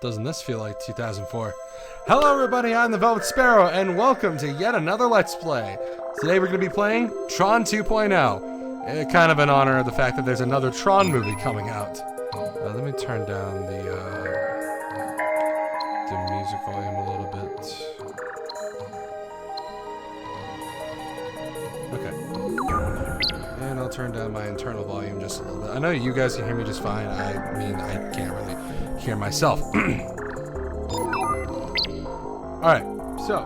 Doesn't this feel like 2004? Hello everybody, I'm the Velvet Sparrow, and welcome to yet another Let's Play. Today we're going to be playing Tron 2.0. Kind of in honor of the fact that there's another Tron movie coming out. Let me turn down the music volume a little bit. Okay. And I'll turn down my internal volume just a little bit. I know you guys can hear me just fine. I mean, I can't really hear myself. Alright, so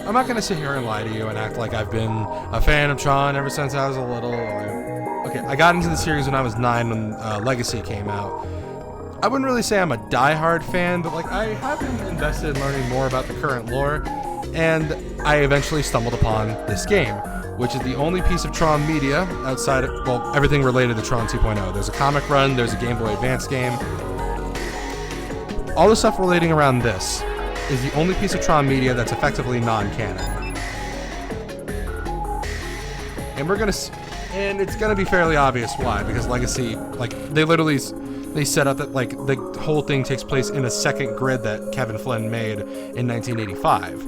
I'm not gonna sit here and lie to you and act like I've been a fan of Tron ever since I was a little. Okay, I got into the series when I was 9 when Legacy came out. I wouldn't really say I'm a die-hard fan, but like I have been invested in learning more about the current lore, and I eventually stumbled upon this game, which is the only piece of Tron media outside of, well, everything related to Tron 2.0. There's a comic run, there's a Game Boy Advance game. All the stuff relating around this is the only piece of Tron media that's effectively non-canon. And it's gonna be fairly obvious why, because Legacy, like, they set up that, like, the whole thing takes place in a second grid that Kevin Flynn made in 1985.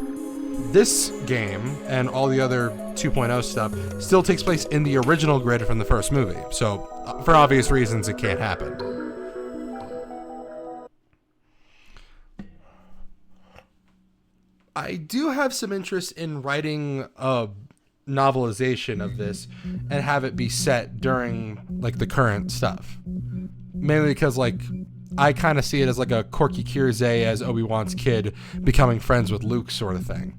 This game, and all the other 2.0 stuff, still takes place in the original grid from the first movie. So, for obvious reasons, it can't happen. I do have some interest in writing a novelization of this and have it be set during, like, the current stuff. Mainly because, like, I kind of see it as like a Corky Kirzay as Obi-Wan's kid becoming friends with Luke sort of thing.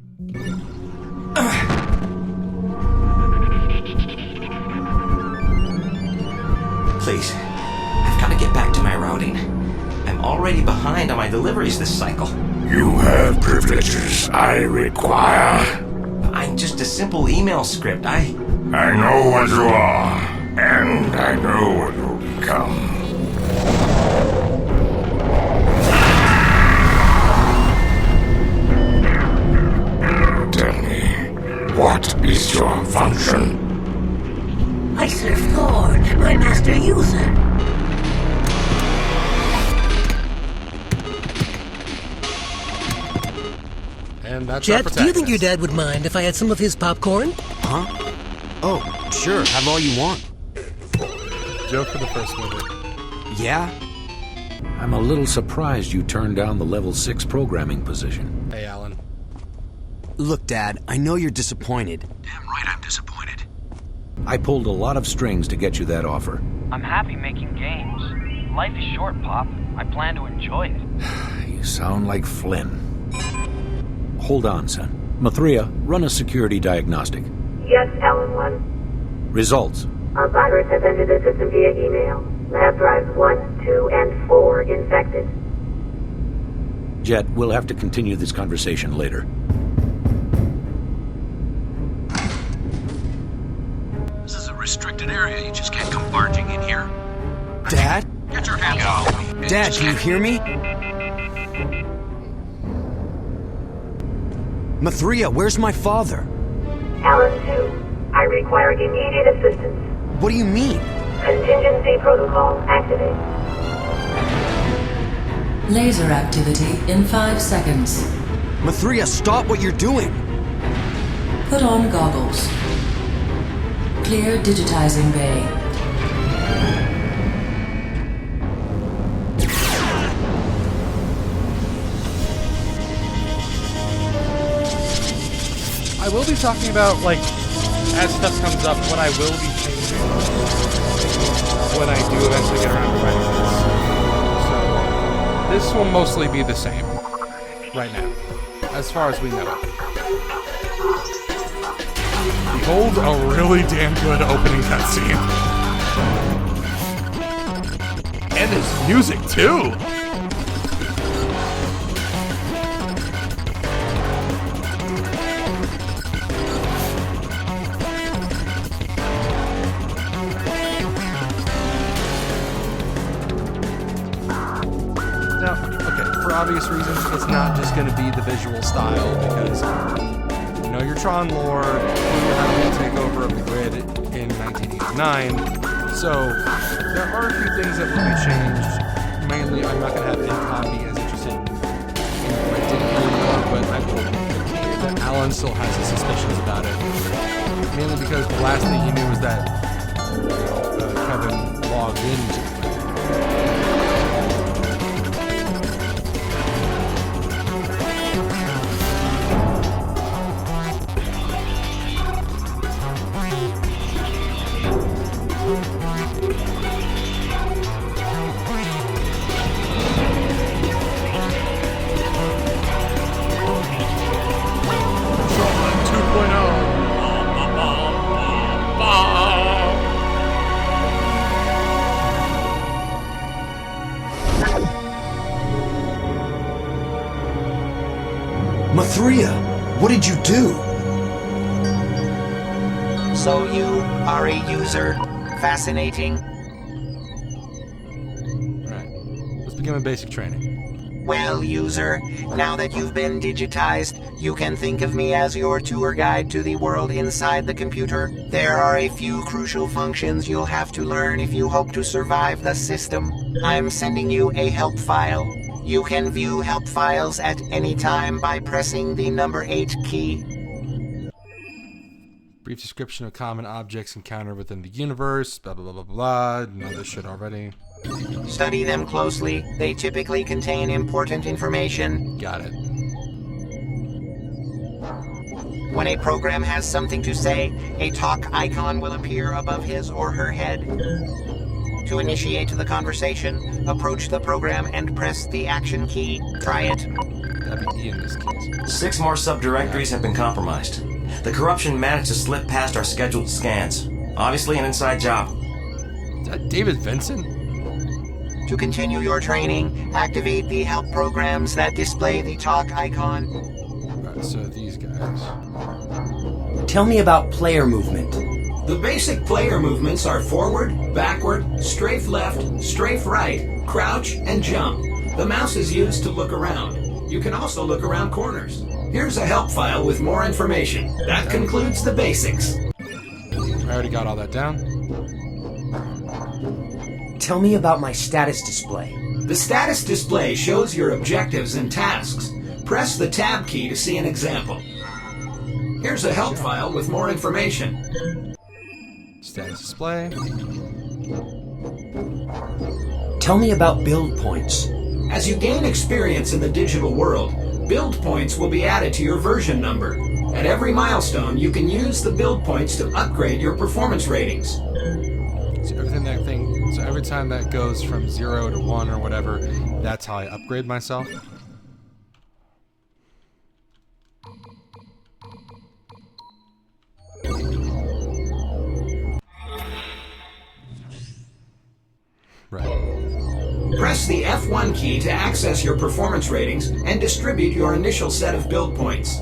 Please, I've got to get back to my routing. I'm already behind on my deliveries this cycle. You have privileges I require. I'm just a simple email script. I know what you are, and I know what you'll become. Tell me, what is your function? I serve Thorne, my master user. And that's Jet, do you think your dad would mind if I had some of his popcorn? Huh? Oh, sure, have all you want. Joke for the first movie. Yeah? I'm a little surprised you turned down the level 6 programming position. Hey, Alan. Look, Dad, I know you're disappointed. Damn right I'm disappointed. I pulled a lot of strings to get you that offer. I'm happy making games. Life is short, Pop. I plan to enjoy it. You sound like Flynn. Hold on, son. Mathria, run a security diagnostic. Yes, Alan 1. Results. A virus has entered the system via email. Lab drives 1, 2, and 4 infected. Jet, we'll have to continue this conversation later. This is a restricted area. You just can't come barging in here. Dad? Get your hands off me. Dad, can you hear me? Mathria, where's my father? Alan 2, I require immediate assistance. What do you mean? Contingency protocol activated. Laser activity in 5 seconds. Mathria, stop what you're doing! Put on goggles. Clear digitizing bay. I will be talking about, like, as stuff comes up, what I will be changing when I do eventually get around to writing this. So, this will mostly be the same right now, as far as we know. sold a really damn good opening cutscene. And there's music too. Now, okay, for obvious reasons, it's not just going to be the visual style because you know your Tron lore, you're having to take over of the grid in 1989. So there are a few things that will be changed. Mainly, I'm not going to have Incom be as interested in renting anymore, but I will admit that Alan still has his suspicions about it. Mainly because the last thing he knew was that Kevin logged into it. Mathria, what did you do? So you are a user. Fascinating. Alright, let's begin with basic training. Well, user, now that you've been digitized, you can think of me as your tour guide to the world inside the computer. There are a few crucial functions you'll have to learn if you hope to survive the system. I'm sending you a help file. You can view help files at any time by pressing the number 8 key. Brief description of common objects encountered within the universe, blah blah blah blah blah. You know this shit already. Study them closely. They typically contain important information. Got it. When a program has something to say, a talk icon will appear above his or her head. To initiate the conversation, approach the program and press the action key. Try it. That'd be E in this case. 6 more subdirectories have been compromised. The corruption managed to slip past our scheduled scans. Obviously an inside job. Is that David Vincent? To continue your training, activate the help programs that display the talk icon. Alright, so these guys. Tell me about player movement. The basic player movements are forward, backward, strafe left, strafe right, crouch, and jump. The mouse is used to look around. You can also look around corners. Here's a help file with more information. That concludes the basics. I already got all that down. Tell me about my status display. The status display shows your objectives and tasks. Press the tab key to see an example. Here's a help file with more information. Status display. Tell me about build points. As you gain experience in the digital world, build points will be added to your version number. At every milestone, you can use the build points to upgrade your performance ratings. So every time that goes from 0 to 1 or whatever, that's how I upgrade myself. Right. Press the F1 key to access your performance ratings and distribute your initial set of build points.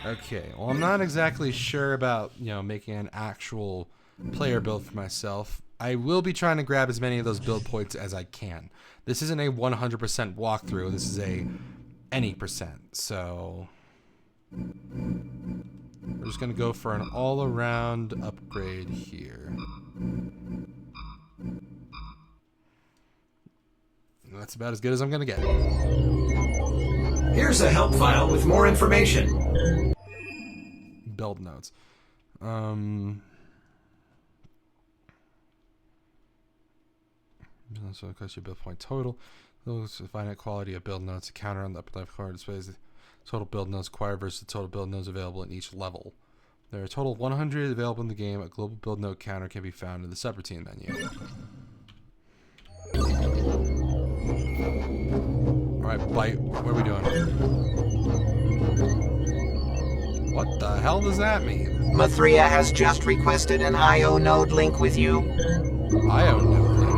Okay, well, I'm not exactly sure about, making an actual player build for myself. I will be trying to grab as many of those build points as I can. This isn't a 100% walkthrough. This is a any percent. So we're just going to go for an all-around upgrade here. That's about as good as I'm going to get. Here's a help file with more information. Build notes. So it costs your build point total. Those finite quality of build notes. A counter on the upper left corner displays the total build notes acquired versus the total build notes available in each level. There are a total of 100 available in the game. A global build note counter can be found in the subroutine menu. Alright, bite. What are we doing? What the hell does that mean? Mathria has just requested an IO node link with you. IO node link.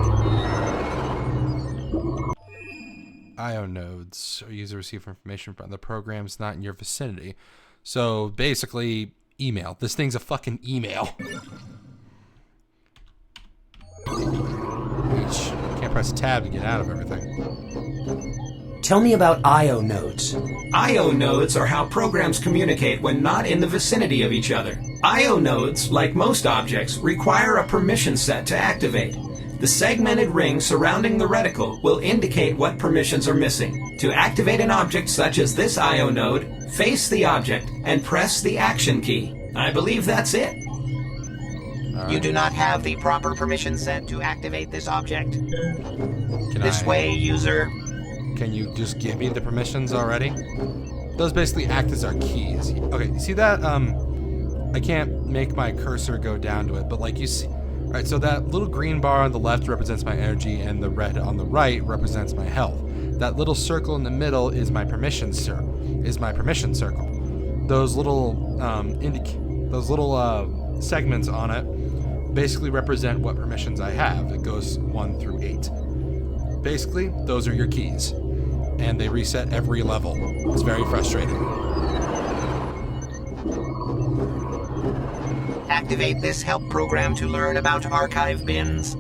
IO nodes are used to receive information from the programs not in your vicinity. So basically, email. This thing's a fucking email. Can't press tab to get out of everything. Tell me about IO nodes. IO nodes are how programs communicate when not in the vicinity of each other. IO nodes, like most objects, require a permission set to activate. The segmented ring surrounding the reticle will indicate what permissions are missing. To activate an object such as this IO node, face the object and press the action key. I believe that's it. You do not have the proper permission set to activate this object. This way, user. Can you just give me the permissions already? Those basically act as our keys. Okay, see that? I can't make my cursor go down to it, but like you see, all right, so that little green bar on the left represents my energy, and the red on the right represents my health. That little circle in the middle is my permission circle. Those little segments on it basically represent what permissions I have. It goes 1 through 8. Basically, those are your keys, and they reset every level. It's very frustrating. Activate this help program to learn about archive bins.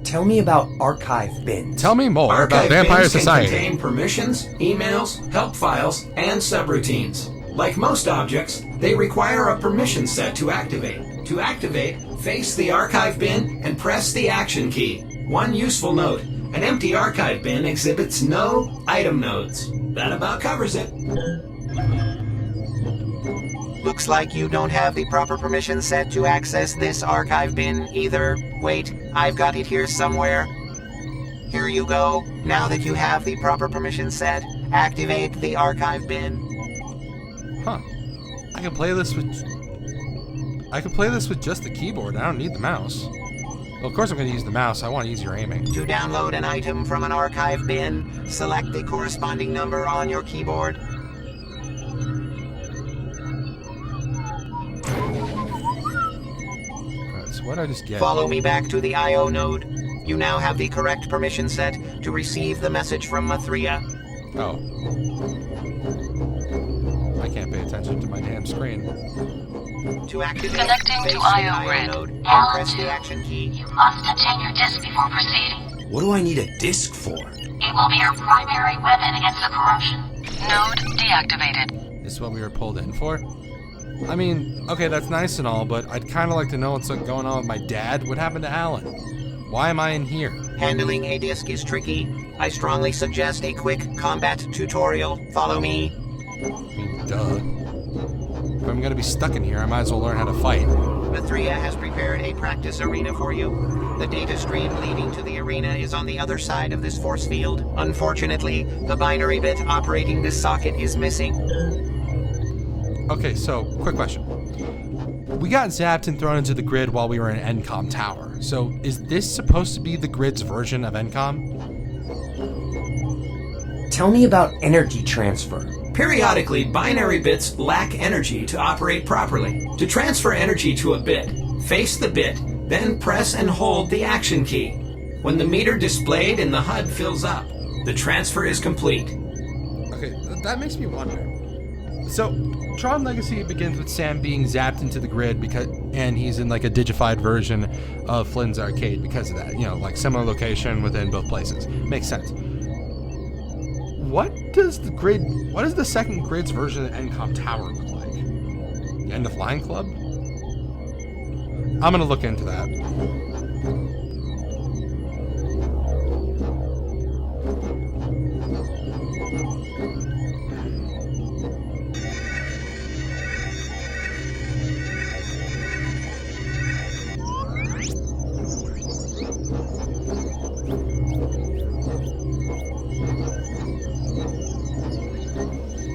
Tell me about archive bins. Tell me more Archive about Vampire bins Society. Can contain permissions, emails, help files, and subroutines. Like most objects, they require a permission set to activate. To activate, face the archive bin and press the action key. One useful note: an empty archive bin exhibits no item nodes. That about covers it. Looks like you don't have the proper permission set to access this archive bin either. Wait, I've got it here somewhere. Here you go. Now that you have the proper permission set, activate the archive bin. Huh. I can play this with just the keyboard. I don't need the mouse. Well, of course I'm going to use the mouse. I want easier aiming. To download an item from an archive bin, select the corresponding number on your keyboard. So what did I just get? Follow me back to the IO node. You now have the correct permission set to receive the message from Mathria. Oh. I can't pay attention to my damn screen. To activate, Connecting face to the IO grid. node and Alan press 2. the action key. You must obtain your disc before proceeding. What do I need a disc for? It will be your primary weapon against the corruption. Node deactivated. This is what we were pulled in for? I mean, okay, that's nice and all, but I'd kind of like to know what's going on with my dad. What happened to Alan? Why am I in here? Handling a disc is tricky. I strongly suggest a quick combat tutorial. Follow me. I mean, duh. If I'm gonna be stuck in here, I might as well learn how to fight. Mathria has prepared a practice arena for you. The data stream leading to the arena is on the other side of this force field. Unfortunately, the binary bit operating this socket is missing. Okay, so, quick question. We got zapped and thrown into the grid while we were in Encom Tower. So, is this supposed to be the grid's version of Encom? Tell me about energy transfer. Periodically, binary bits lack energy to operate properly. To transfer energy to a bit, face the bit, then press and hold the action key. When the meter displayed in the HUD fills up, the transfer is complete. Okay, that makes me wonder. So, Tron Legacy begins with Sam being zapped into the grid and he's in like a digified version of Flynn's arcade because of that. You know, like similar location within both places. Makes sense. What does the second grid's version of Encom Tower look like? The End of Line Club? I'm gonna look into that.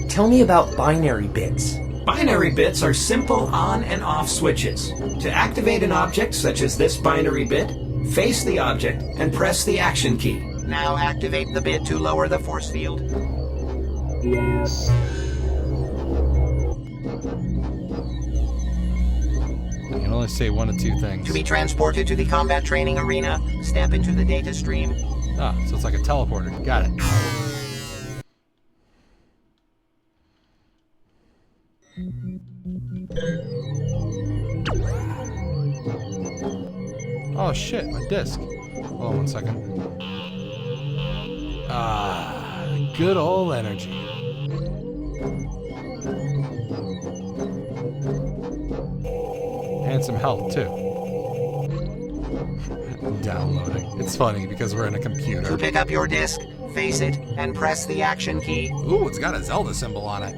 Tell me about binary bits. Binary bits are simple on and off switches. To activate an object such as this binary bit, face the object and press the action key. Now activate the bit to lower the force field. Yes. can only say one of two things. To be transported to the combat training arena, step into the data stream. Ah, so it's like a teleporter. Got it. Oh shit, my disc. Hold on 1 second. Ah, good old energy. And some health too. Downloading. It's funny because we're in a computer. To pick up your disc, face it, and press the action key. Ooh, it's got a Zelda symbol on it.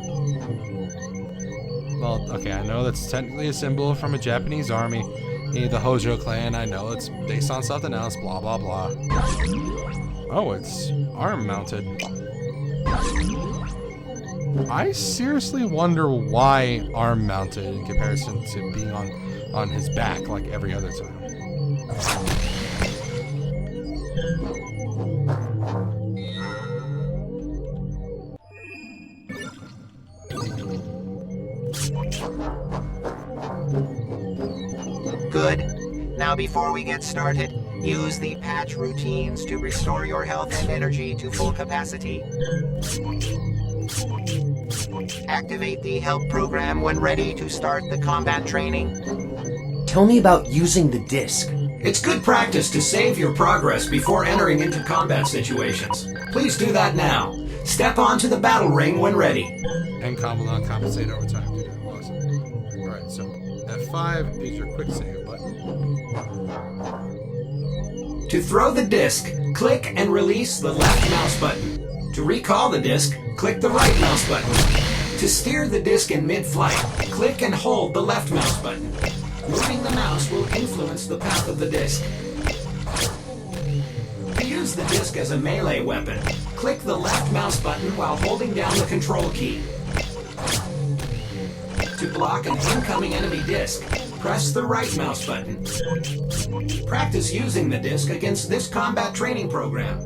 Well, okay, I know that's technically a symbol from a Japanese army. The Hojo clan, I know it's based on something else, blah, blah, blah. Oh, it's arm mounted. I seriously wonder why arm mounted in comparison to being on his back like every other time. Good. Now before we get started, use the patch routines to restore your health and energy to full capacity. Activate the help program when ready to start the combat training. Tell me about using the disc. It's good practice to save your progress before entering into combat situations. Please do that now. Step onto the battle ring when ready. And combo not compensate over time due to loss. Alright, so F5 is your quick save button. To throw the disc, click and release the left mouse button. To recall the disc, click the right mouse button. To steer the disc in mid-flight, click and hold the left mouse button. Moving the mouse will influence the path of the disc. To use the disc as a melee weapon, click the left mouse button while holding down the control key. To block an incoming enemy disc, press the right mouse button. Practice using the disc against this combat training program.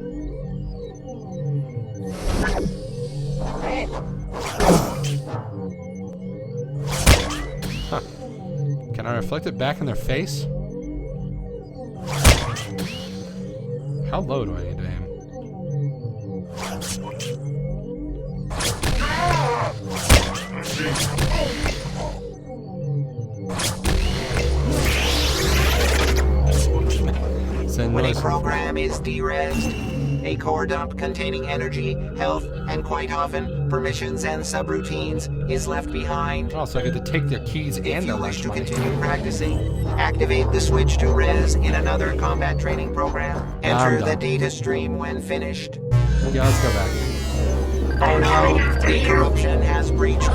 Huh. Can I reflect it back in their face? How low do I need to aim? When a program is derezzed, a core dump containing energy, health, and quite often permissions and subroutines is left behind. Oh, so I get to take their keys and their If you wish to money. continue practicing, activate the switch to res in another combat training program. Enter the data stream when finished. Yeah, let's go back. Oh no, the corruption has breached.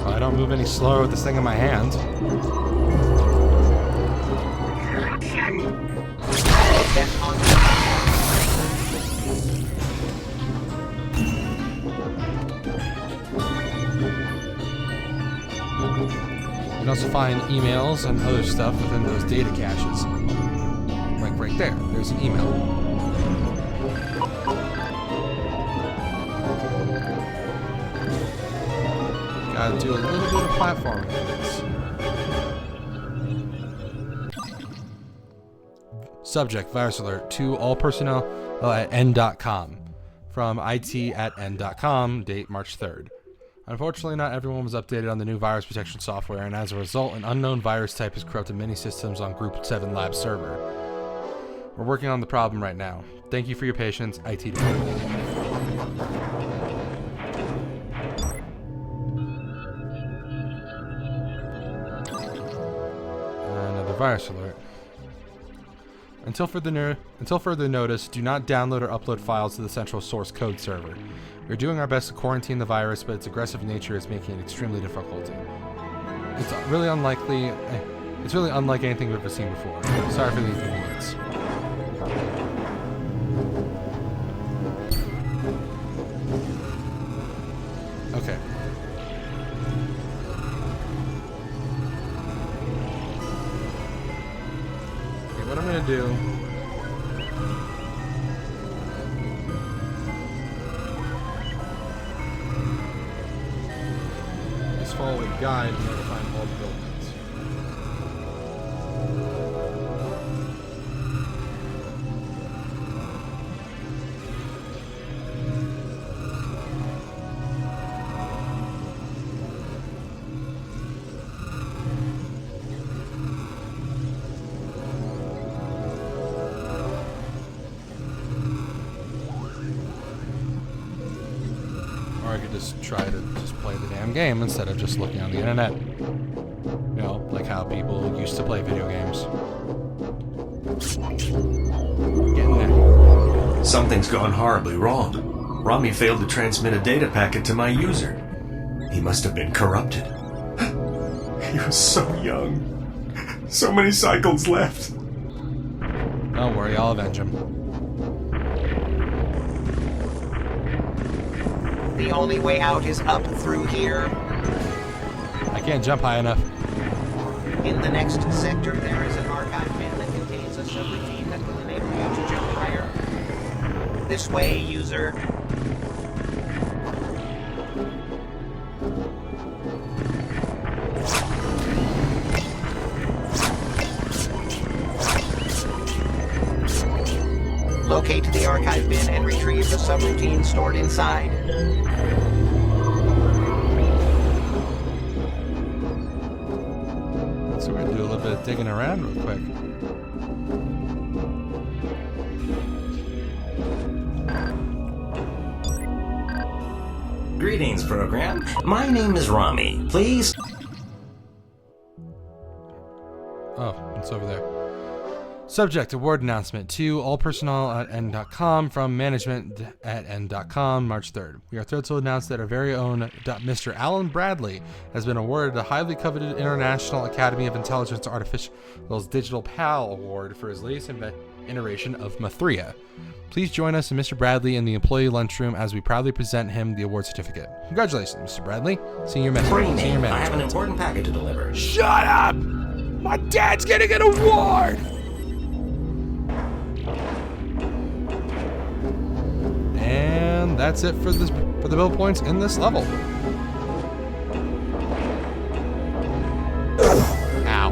I don't move any slower with this thing in my hand. You can also find emails and other stuff within those data caches. Like right there, there's an email. Gotta do a little bit of platforming for this. Subject, virus alert to all personnel at n.com. From it@n.com, date March 3rd. Unfortunately, not everyone was updated on the new virus protection software, and as a result, an unknown virus type has corrupted many systems on Group 7 Lab server. We're working on the problem right now. Thank you for your patience, IT department. Another virus alert. Until further notice, do not download or upload files to the central source code server. We're doing our best to quarantine the virus, but its aggressive nature is making it extremely difficult. It's really unlike anything we've ever seen before. Sorry for the inconvenience. Okay. do. Just follow the guide in order to find all the buildings. Or I could just try to just play the damn game instead of just looking on the internet. You know, like how people used to play video games. Getting there. Something's gone horribly wrong. Rami failed to transmit a data packet to my user. He must have been corrupted. He was so young. So many cycles left. Don't worry, I'll avenge him. The only way out is up through here. I can't jump high enough. In the next sector, there is an archive bin that contains a subroutine that will enable you to jump higher. This way, user. Locate the archive bin and retrieve the subroutine stored inside. So we're gonna do a little bit of digging around real quick. Greetings, program. My name is Rami. Please. Oh, it's over there. Subject, award announcement to all personnel at N.com from management at N.com, March 3rd. We are thrilled to announce that our very own Mr. Alan Bradley has been awarded a highly coveted International Academy of Intelligence Artificial's Digital PAL Award for his latest iteration of Mathria. Please join us and Mr. Bradley in the employee lunchroom as we proudly present him the award certificate. Congratulations, Mr. Bradley. Senior manager. I have an important packet to deliver. Shut up! My dad's getting an award! And that's it for the build points in this level. Ow.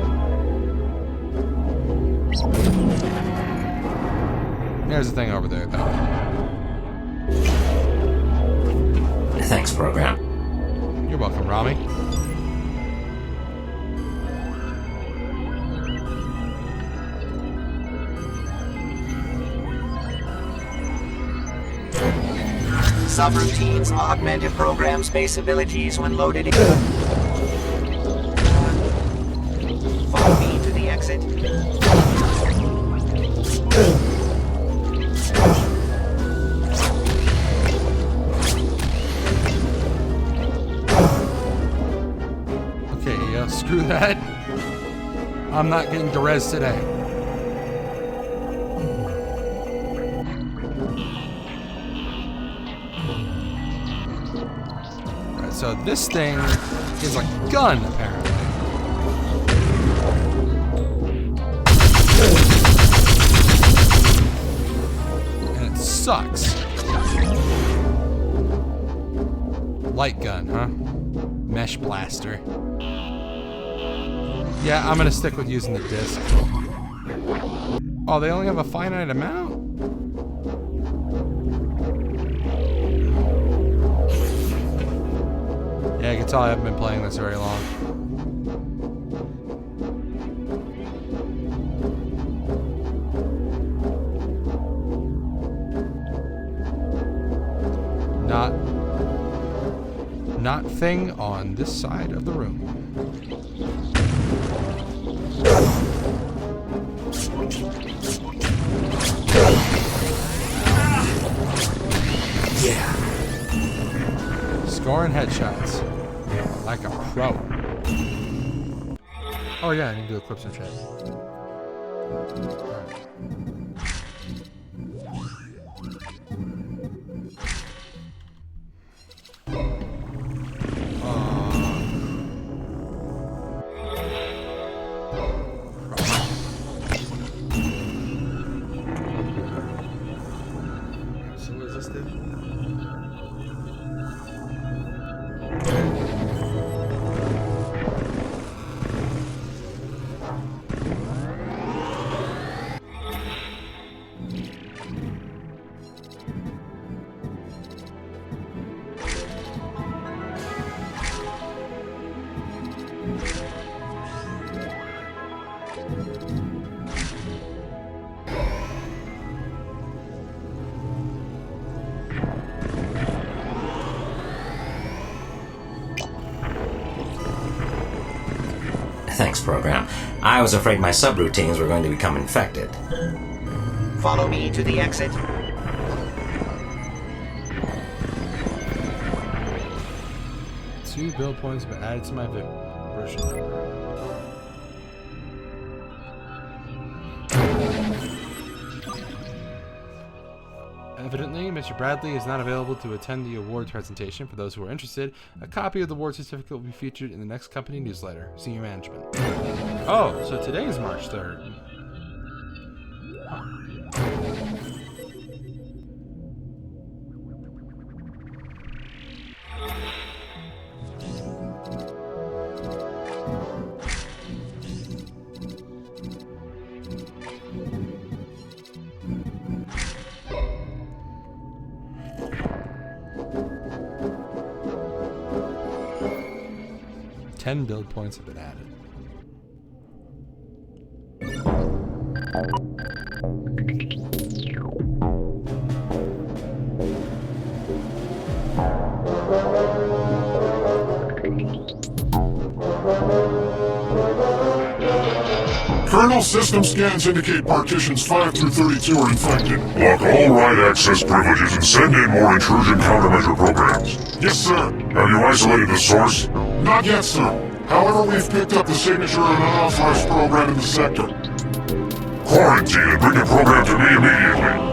There's the thing over there, though. Thanks, program. You're welcome, Rami. Subroutines augment a program's base abilities when loaded in. Follow me to the exit. Okay, screw that. I'm not getting Derez today. So this thing is a gun, apparently. And it sucks. Light gun, huh? Mesh blaster. Yeah, I'm gonna stick with using the disc. Oh, they only have a finite amount? Yeah, I can tell I haven't been playing this very long. Not thing on this side of the room. Yeah. Scoring headshots. Like a pro. Oh yeah, I need to do a Clipchamp chat. thanks, program. I was afraid my subroutines were going to become infected. Follow me to the exit. 2 build points have been added to my version number. Evidently, Mr. Bradley is not available to attend the award presentation. For those who are interested, a copy of the award certificate will be featured in the next company newsletter. Senior management. Oh, so today is March 3rd. Ten build points have been added. Kernel system scans indicate partitions 5 through 32 are infected. Block all write access privileges and send in more intrusion countermeasure programs. Yes, sir. Have you isolated the source? Not yet, sir. However, we've picked up the signature of an unauthorized program in the sector. Quarantine and bring the program to me immediately.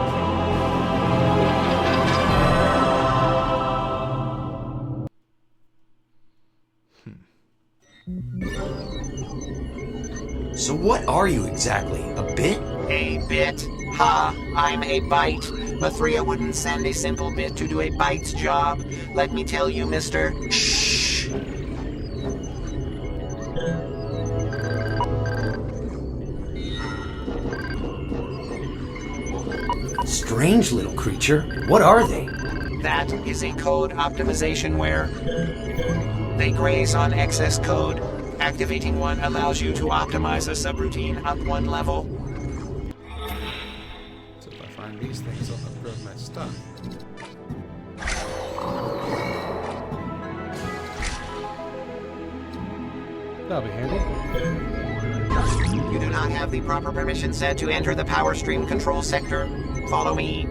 So what are you exactly? A bit? A bit? Ha! I'm a byte. Mathria wouldn't send a simple bit to do a byte's job. Let me tell you, mister. Shh! Strange little creature. What are they? That is a code optimizationware. They graze on excess code. Activating one allows you to optimize a subroutine up one level. So if I find these things, I'll upgrade my stuff. That'll be handy. You do not have the proper permission set to enter the power stream control sector. Follow me.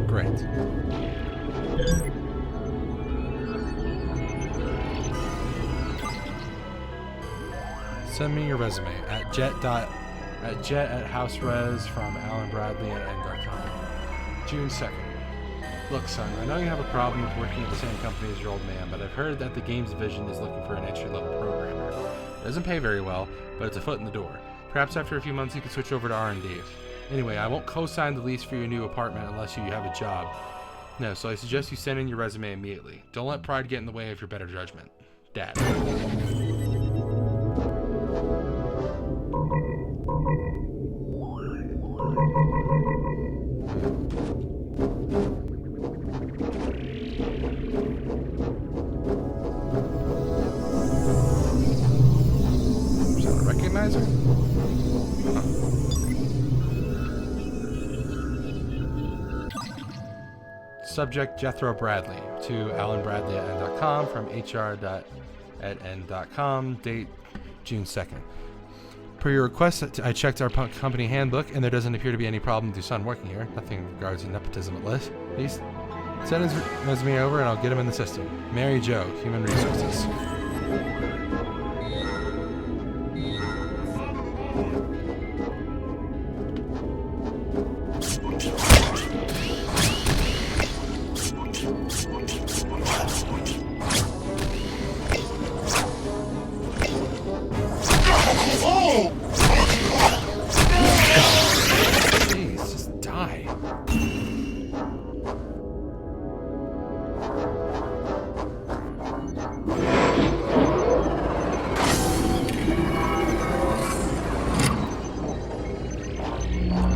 Great. Send me your resume at jet@houseres from Alan Bradley at n.com. June 2nd. Look, son, I know you have a problem with working at the same company as your old man, but I've heard that the games division is looking for an entry-level programmer. It doesn't pay very well, but it's a foot in the door. Perhaps after a few months you can switch over to R&D. Anyway, I won't co-sign the lease for your new apartment unless you have a job. No, so I suggest you send in your resume immediately. Don't let pride get in the way of your better judgment. Dad. Is that a recognizer? Huh. Subject Jethro Bradley to alanbradley@n.com from hr.n.com. Date June 2nd. Per your request, I checked our company handbook, and there doesn't appear to be any problem with your son working here. Nothing in regards to nepotism at least. Send his resume over, and I'll get him in the system. Mary Jo, Human Resources.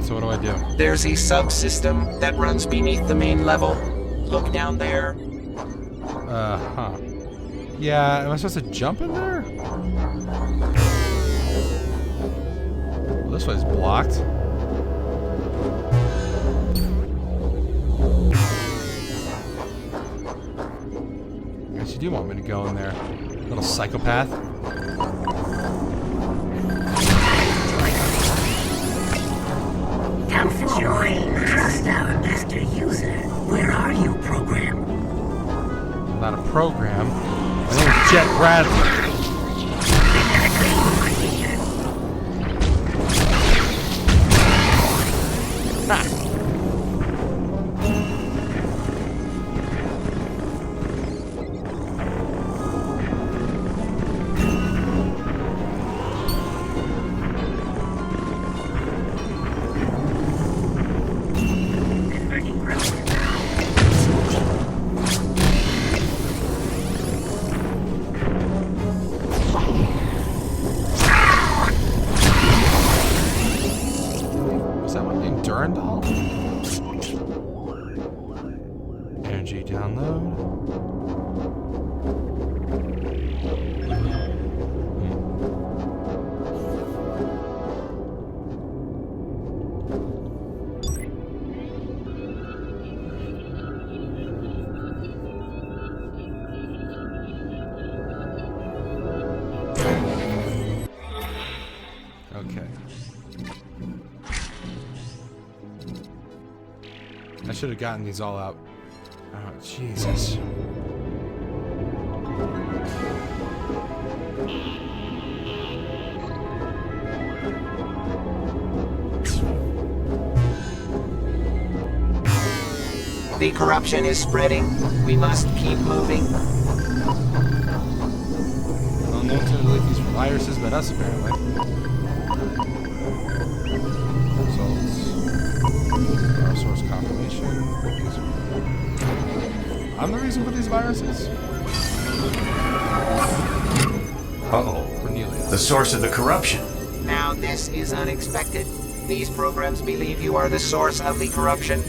So what do I do? There's a subsystem that runs beneath the main level. Look down there. Huh. Yeah, am I supposed to jump in there? Well, this way's blocked. I guess you do want me to go in there, little psychopath. Dr. User, where are you, program? Not a program. My name's Jet Bradley. Ha! Energy download. Okay. I should have gotten these all out. Oh, Jesus. The corruption is spreading. We must keep moving. Well, no one's gonna delete these viruses but us, apparently. Results. Our source confirmation. I'm the reason for these viruses? Uh-oh. The source of the corruption. Now this is unexpected. These programs believe you are the source of the corruption.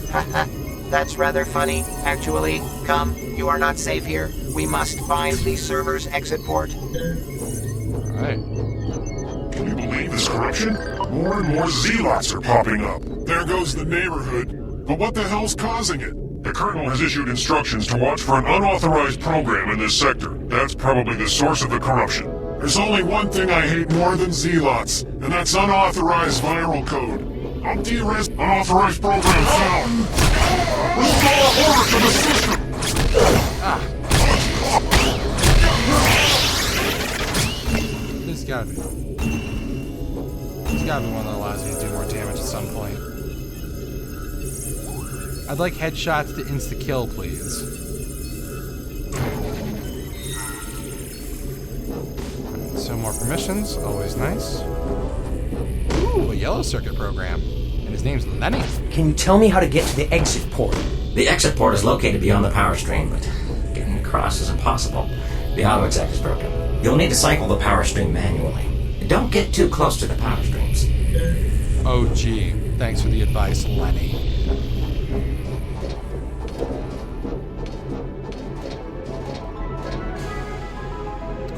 Haha, that's rather funny, actually. Come, you are not safe here. We must find the server's exit port. Alright. Can you believe this corruption? More and more zealots are popping up. There goes the neighborhood. But what the hell's causing it? The Colonel has issued instructions to watch for an unauthorized program in this sector. That's probably the source of the corruption. There's only one thing I hate more than zealots, and that's unauthorized viral code. I'll de-risk unauthorized program found. Restore order to the system! This has gotta be. This has gotta be one that allows you to do more damage at some point. I'd like headshots to insta-kill, please. Right, so more permissions, always nice. Ooh, a yellow circuit program. And his name's Lenny. Can you tell me how to get to the exit port? The exit port is located beyond the power stream, but getting across is impossible. The auto exec is broken. You'll need to cycle the power stream manually. Don't get too close to the power streams. Oh, gee. Thanks for the advice, Lenny.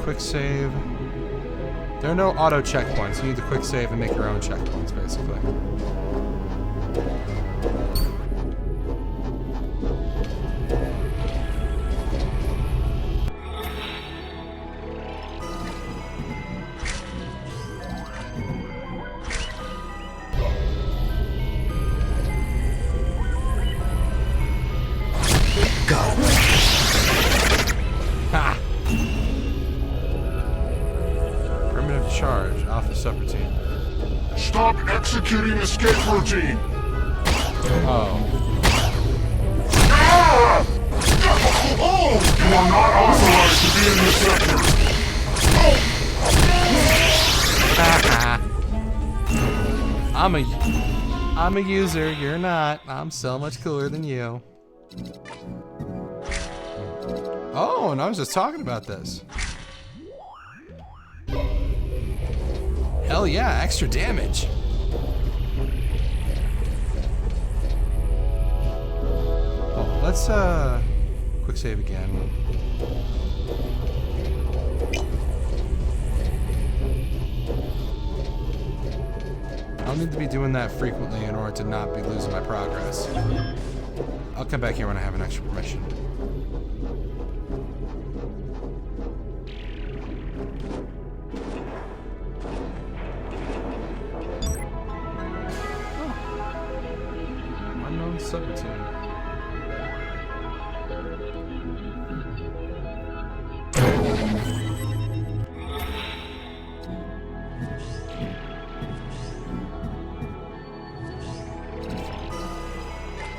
Quick save. There are no auto checkpoints. You need to quick save and make your own checkpoints, basically. Charge, Alpha subroutine. Stop executing escape routine! Oh. Ah! Oh! You are not authorized to be in this sector! I'm a user, you're not. I'm so much cooler than you. Oh, and I was just talking about this. Hell yeah, extra damage. Oh, let's quick save again. I'll need to be doing that frequently in order to not be losing my progress. I'll come back here when I have an extra permission. subroutine.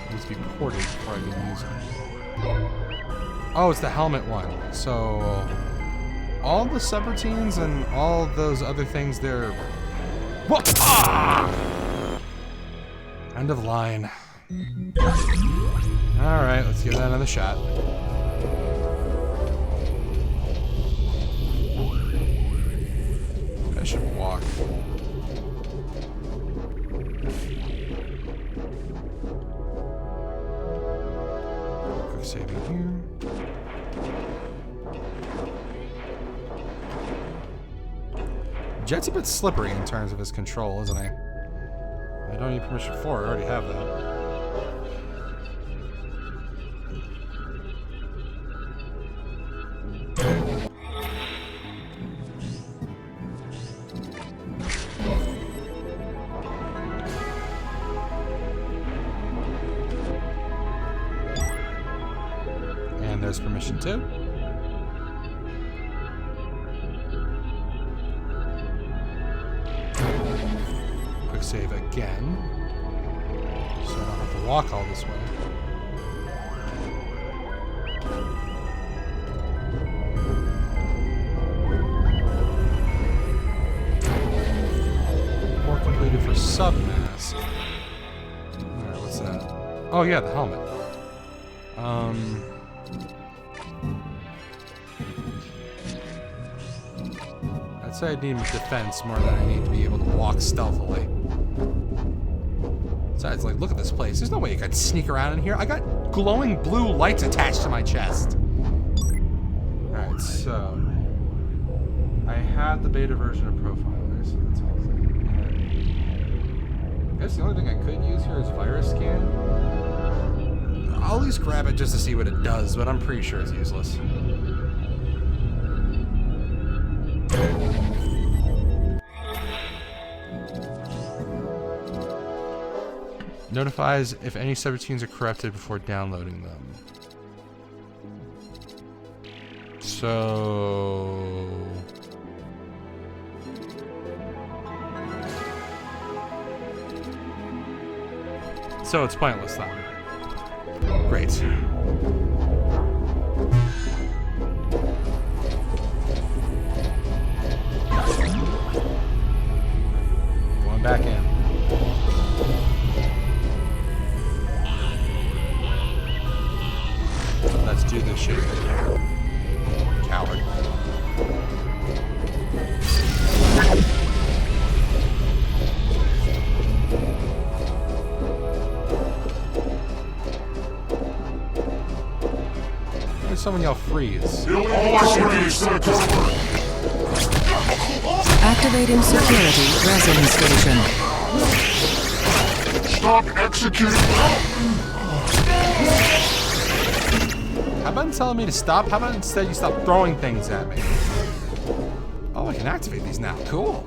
Needs to be ported before I can use it. Oh, it's the helmet one. So all the subroutines and all those other things, they're... Whoa! Ah! End of line. Alright, let's give that another shot. I should walk. Quick saving here. Jet's a bit slippery in terms of his control, isn't he? I don't need permission for it, I already have that. And there's permission too. Quick save again, so I don't have to walk all this way. Report completed for submask. Alright, what's that? Oh yeah, the helmet. I'd say I need defense more than I need to be able to walk stealthily. Besides, like, look at this place. There's no way you could sneak around in here. I got glowing blue lights attached to my chest. Alright, so... I have the beta version of Profiler, so that's all. I guess the only thing I could use here is virus scan. I'll at least grab it just to see what it does, but I'm pretty sure it's useless. Notifies if any subroutines are corrupted before downloading them. So... So it's pointless then. Great. Going back in. Let's do this shit. Coward. There's someone yell freeze. Activating security resin station. Stop executing. How about telling me to stop? How about instead you stop throwing things at me? Oh, I can activate these now. Cool.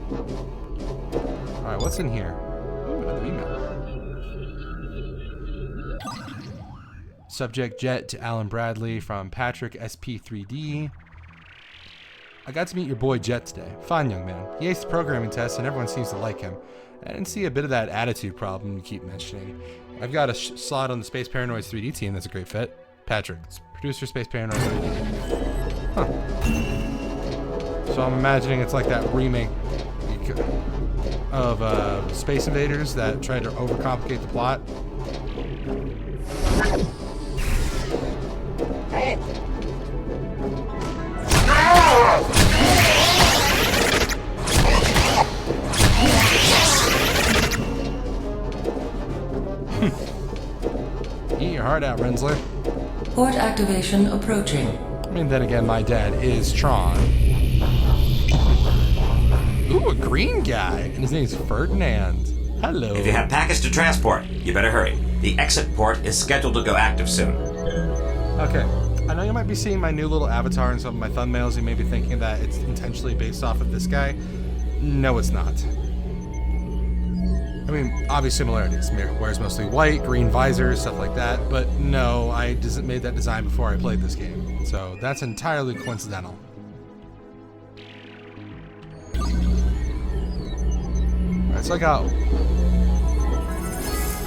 Alright, what's in here? Ooh, another email. Subject Jet to Alan Bradley from Patrick SP3D. I got to meet your boy Jet today. Fine young man. He aced the programming test and everyone seems to like him. I didn't see a bit of that attitude problem you keep mentioning. I've got a slot on the Space Paranoids 3D team that's a great fit. Patrick, producer Space Paranoids 3D. Huh. So I'm imagining it's like that remake of Space Invaders that tried to overcomplicate the plot. Eat your heart out, Rensler. Port activation approaching. I mean, then again, my dad is Tron. Ooh, a green guy, and his name's Ferdinand. Hello. If you have package to transport, you better hurry. The exit port is scheduled to go active soon. Okay, I know you might be seeing my new little avatar in some of my thumbnails. You may be thinking that it's intentionally based off of this guy. No, it's not. I mean, obvious similarities. Wears mostly white, green visor, stuff like that. But no, I made that design before I played this game. So that's entirely coincidental.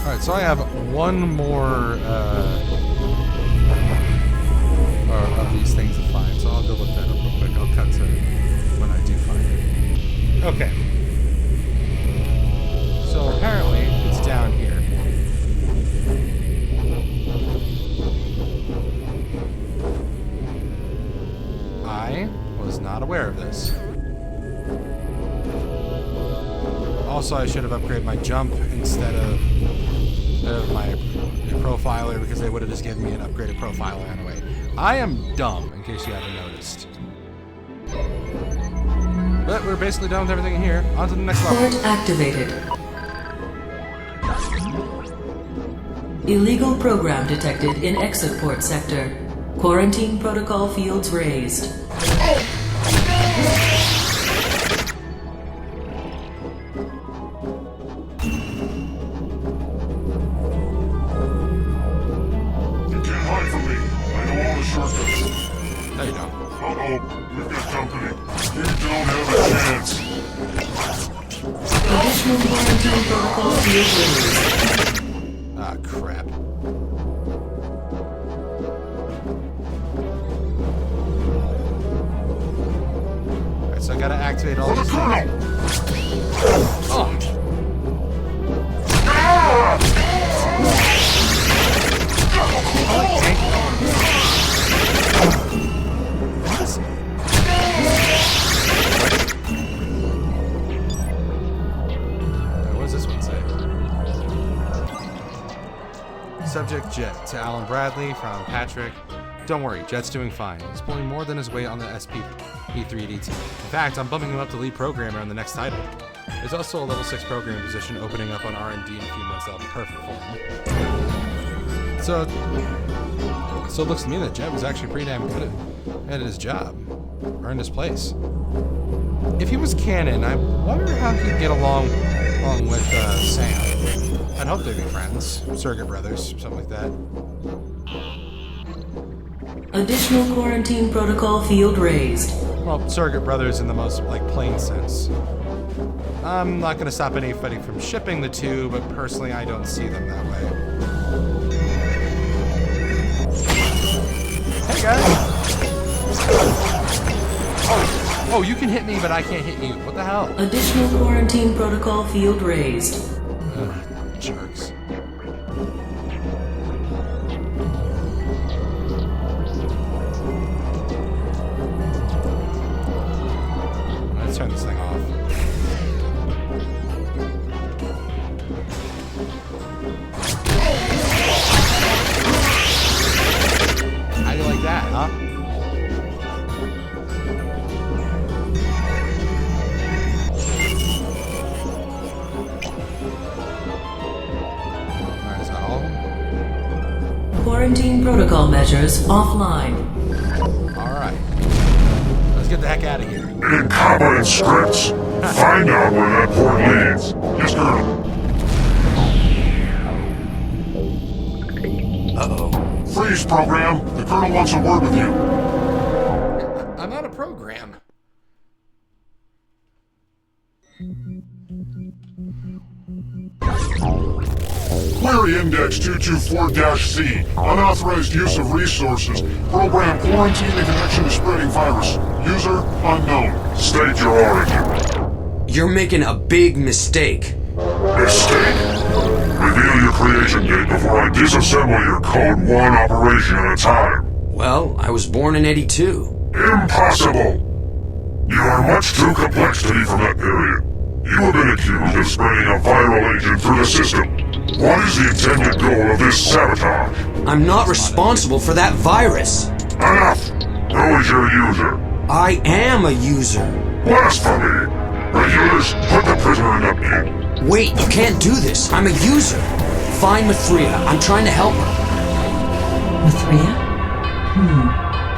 Alright, so I have one more of these things to find, so I'll go look that up real quick. I'll cut to when I do find it. Okay. So apparently it's down here. I was not aware of this. Also, I should have upgraded my jump instead of my profiler, because they would have just given me an upgraded profiler anyway. I am dumb, in case you haven't noticed. But we're basically done with everything in here. On to the next level. Port activated. Illegal program detected in exit port sector. Quarantine protocol fields raised. Ah, crap. Alright, so I gotta activate all these things. Oh! Subject Jet to Alan Bradley from Patrick. Don't worry, Jet's doing fine. He's pulling more than his weight on the SP-E3DT. In fact, I'm bumping him up to lead programmer on the next title. There's also a level 6 programming position opening up on R&D in a few months that'll be perfect for him. So it looks to me that Jet was actually pretty damn good at his job. Earned his place. If he was canon, I wonder how he'd get along with Sam. I'd hope they'd be friends. Surrogate brothers, something like that. Additional quarantine protocol field raised. Well, surrogate brothers in the most, plain sense. I'm not going to stop anybody from shipping the two, but personally I don't see them that way. Hey, guys! Oh, you can hit me, but I can't hit you. What the hell? Additional quarantine protocol field raised. Jerks. Let's turn this thing off. How do you like that, huh? Quarantine protocol measures offline. Alright. Let's get the heck out of here. Incompetent scripts. Find out where that port leads. Yes, Colonel. Uh-oh. Freeze, program. The Colonel wants a word with you. I'm out of program. Query Index 224-C. Unauthorized use of resources. Program quarantine in connection to spreading virus. User unknown. State your origin. You're making a big mistake. Mistake? Reveal your creation date before I disassemble your Code 1 operation at a time. Well, I was born in '82. Impossible! You are much too complex to be from that period. You have been accused of spreading a viral agent through the system. What is the intended goal of this sabotage? I'm not responsible for that virus. Enough! Who is your user? I am a user. Blasphemy! Regulars, put the prisoner in a pit. Wait, you can't do this. I'm a user. Find Mathria. I'm trying to help her. Mathria?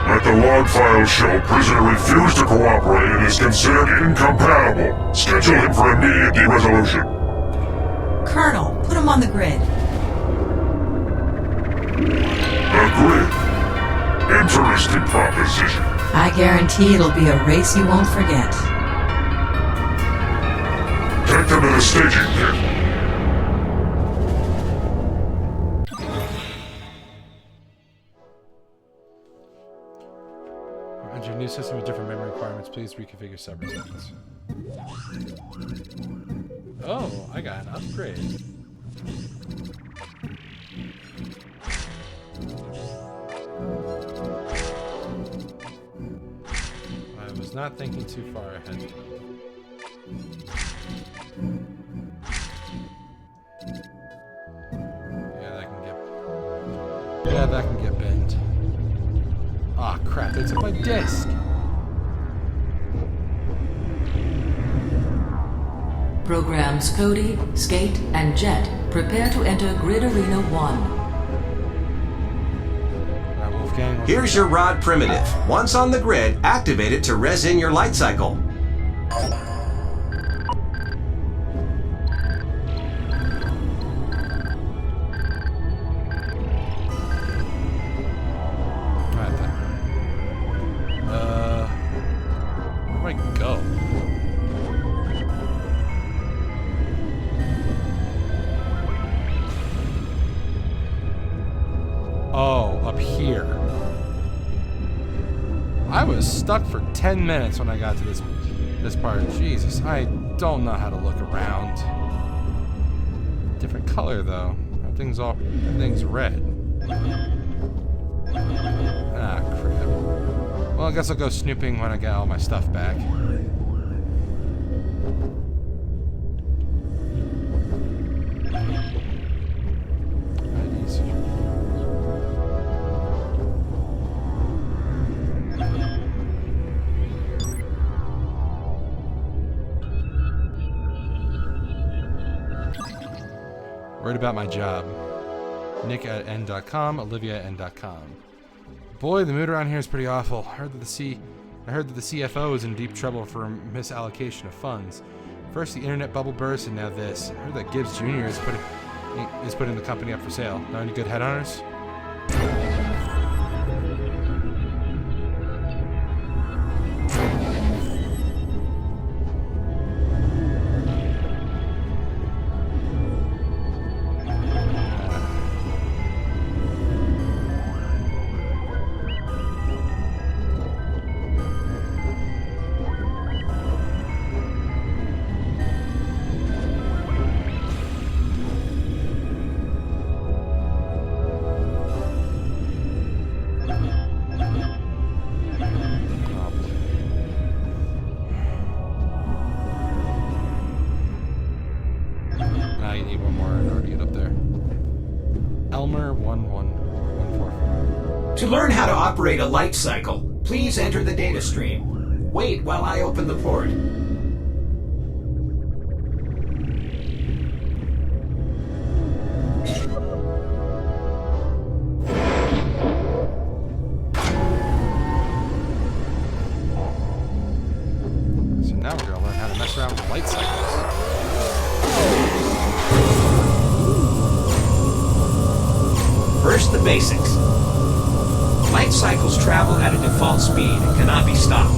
Let the log files show prisoner refused to cooperate and is considered incompatible. Schedule him for immediate de-resolution. Colonel, put him on the grid. The grid. Interesting proposition. I guarantee it'll be a race you won't forget. Take them to the staging pit. Enter a new system with different memory requirements. Please reconfigure subroutines. Oh, I got an upgrade. I was not thinking too far ahead. Yeah, that can get bent. Ah, crap, they took my disc! Programs Cody, Skate, and Jet prepare to enter Grid Arena 1. Here's your rod primitive. Once on the grid, activate it to res in your light cycle. Where do I go? Oh, up here. I was stuck for 10 minutes when I got to this part. Jesus, I don't know how to look around. Different color though. Everything's red. Ah, crap. Well, I guess I'll go snooping when I get all my stuff back. Worried about my job. Nick@n.com, Olivia@n.com. Boy, the mood around here is pretty awful. I heard that the CFO is in deep trouble for misallocation of funds. First the internet bubble burst, and now this. I heard that Gibbs Jr. is putting the company up for sale. Know any good headhunters? To learn how to operate a light cycle, please enter the data stream. Wait while I open the port. So now we're going to learn how to mess around with light cycles. First, the basics. Light cycles travel at a default speed and cannot be stopped.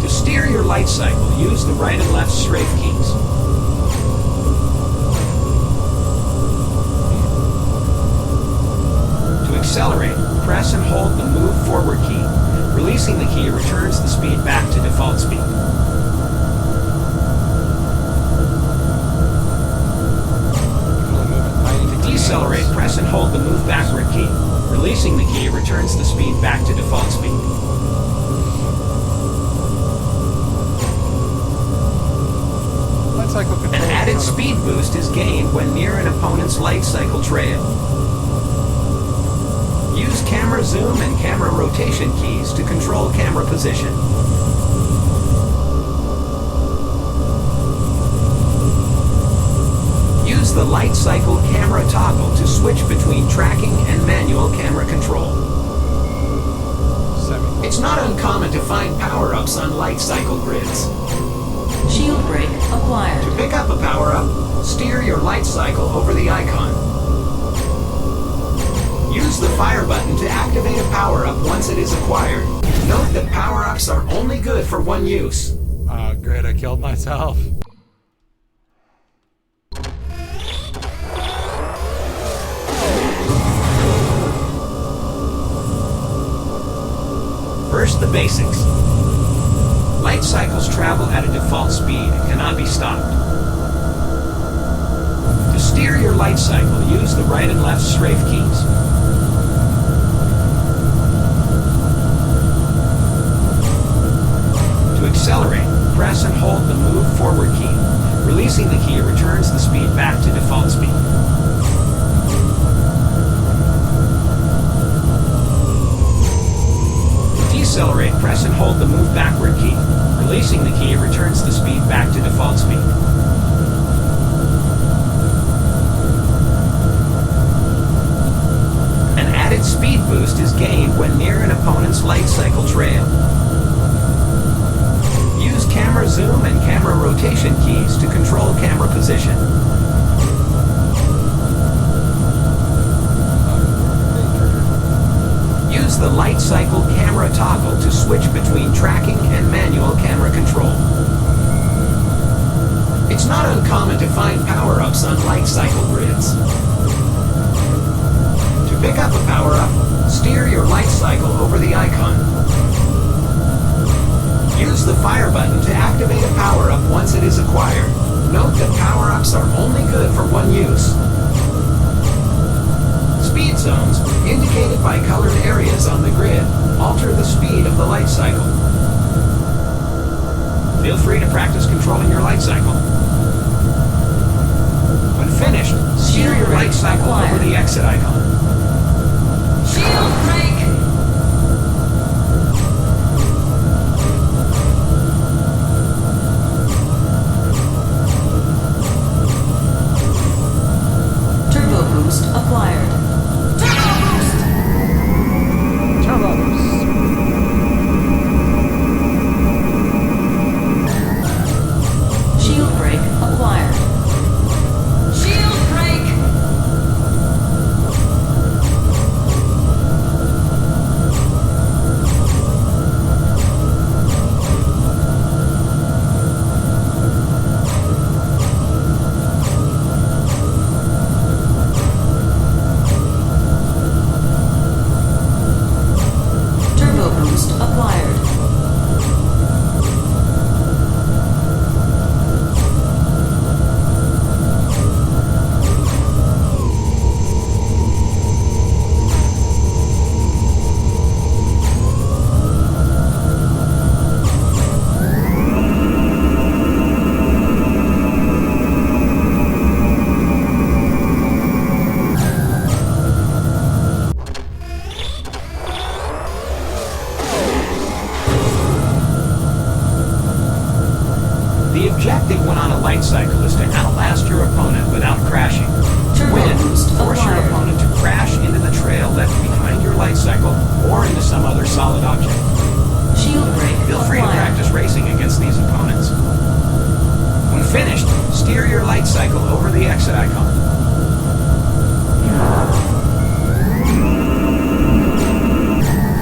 To steer your light cycle, use the right and left strafe keys. To accelerate, press and hold the move forward key. Releasing the key returns the speed back to default speed. To decelerate, press and hold the move backward key. Releasing the key returns the speed back to default speed. An added speed boost is gained when near an opponent's light cycle trail. Use camera zoom and camera rotation keys to control camera position. Use the light cycle camera toggle to switch between tracking and manual camera control. It's not uncommon to find power-ups on light cycle grids. Shield break acquired. To pick up a power-up, steer your light cycle over the icon. Use the fire button to activate a power-up once it is acquired. Note that power-ups are only good for one use. Great, I killed myself. First, the basics. Light cycles travel at a default speed and cannot be stopped. To steer your light cycle, use the right and left strafe keys. To accelerate, press and hold the move forward key. Releasing the key returns the speed back to default speed. To decelerate, press and hold the move backward key. Releasing the key returns the speed back to default speed. An added speed boost is gained when near an opponent's light cycle trail. Use camera zoom and camera rotation keys to control camera position. Use the light cycle camera toggle to switch between tracking and manual camera control. It's not uncommon to find power-ups on light cycle grids. To pick up a power-up, steer your light cycle over the icon. Use the fire button to activate a power-up once it is acquired. Note that power-ups are only good for one use. Speed zones, indicated by colored areas on the grid, alter the speed of the light cycle. Feel free to practice controlling your light cycle. When finished, steer your light cycle over the exit icon. Shield break! Turbo boost acquired. Turbo boost. Shield break acquired. Shield break! Turbo boost acquired. The objective when on a light cycle is to outlast your opponent without crashing. To win, force your opponent to crash into the trail left behind your light cycle or into some other solid object. Shield break Feel free to acquired. practice racing against these opponents. When finished, steer your light cycle over the exit icon.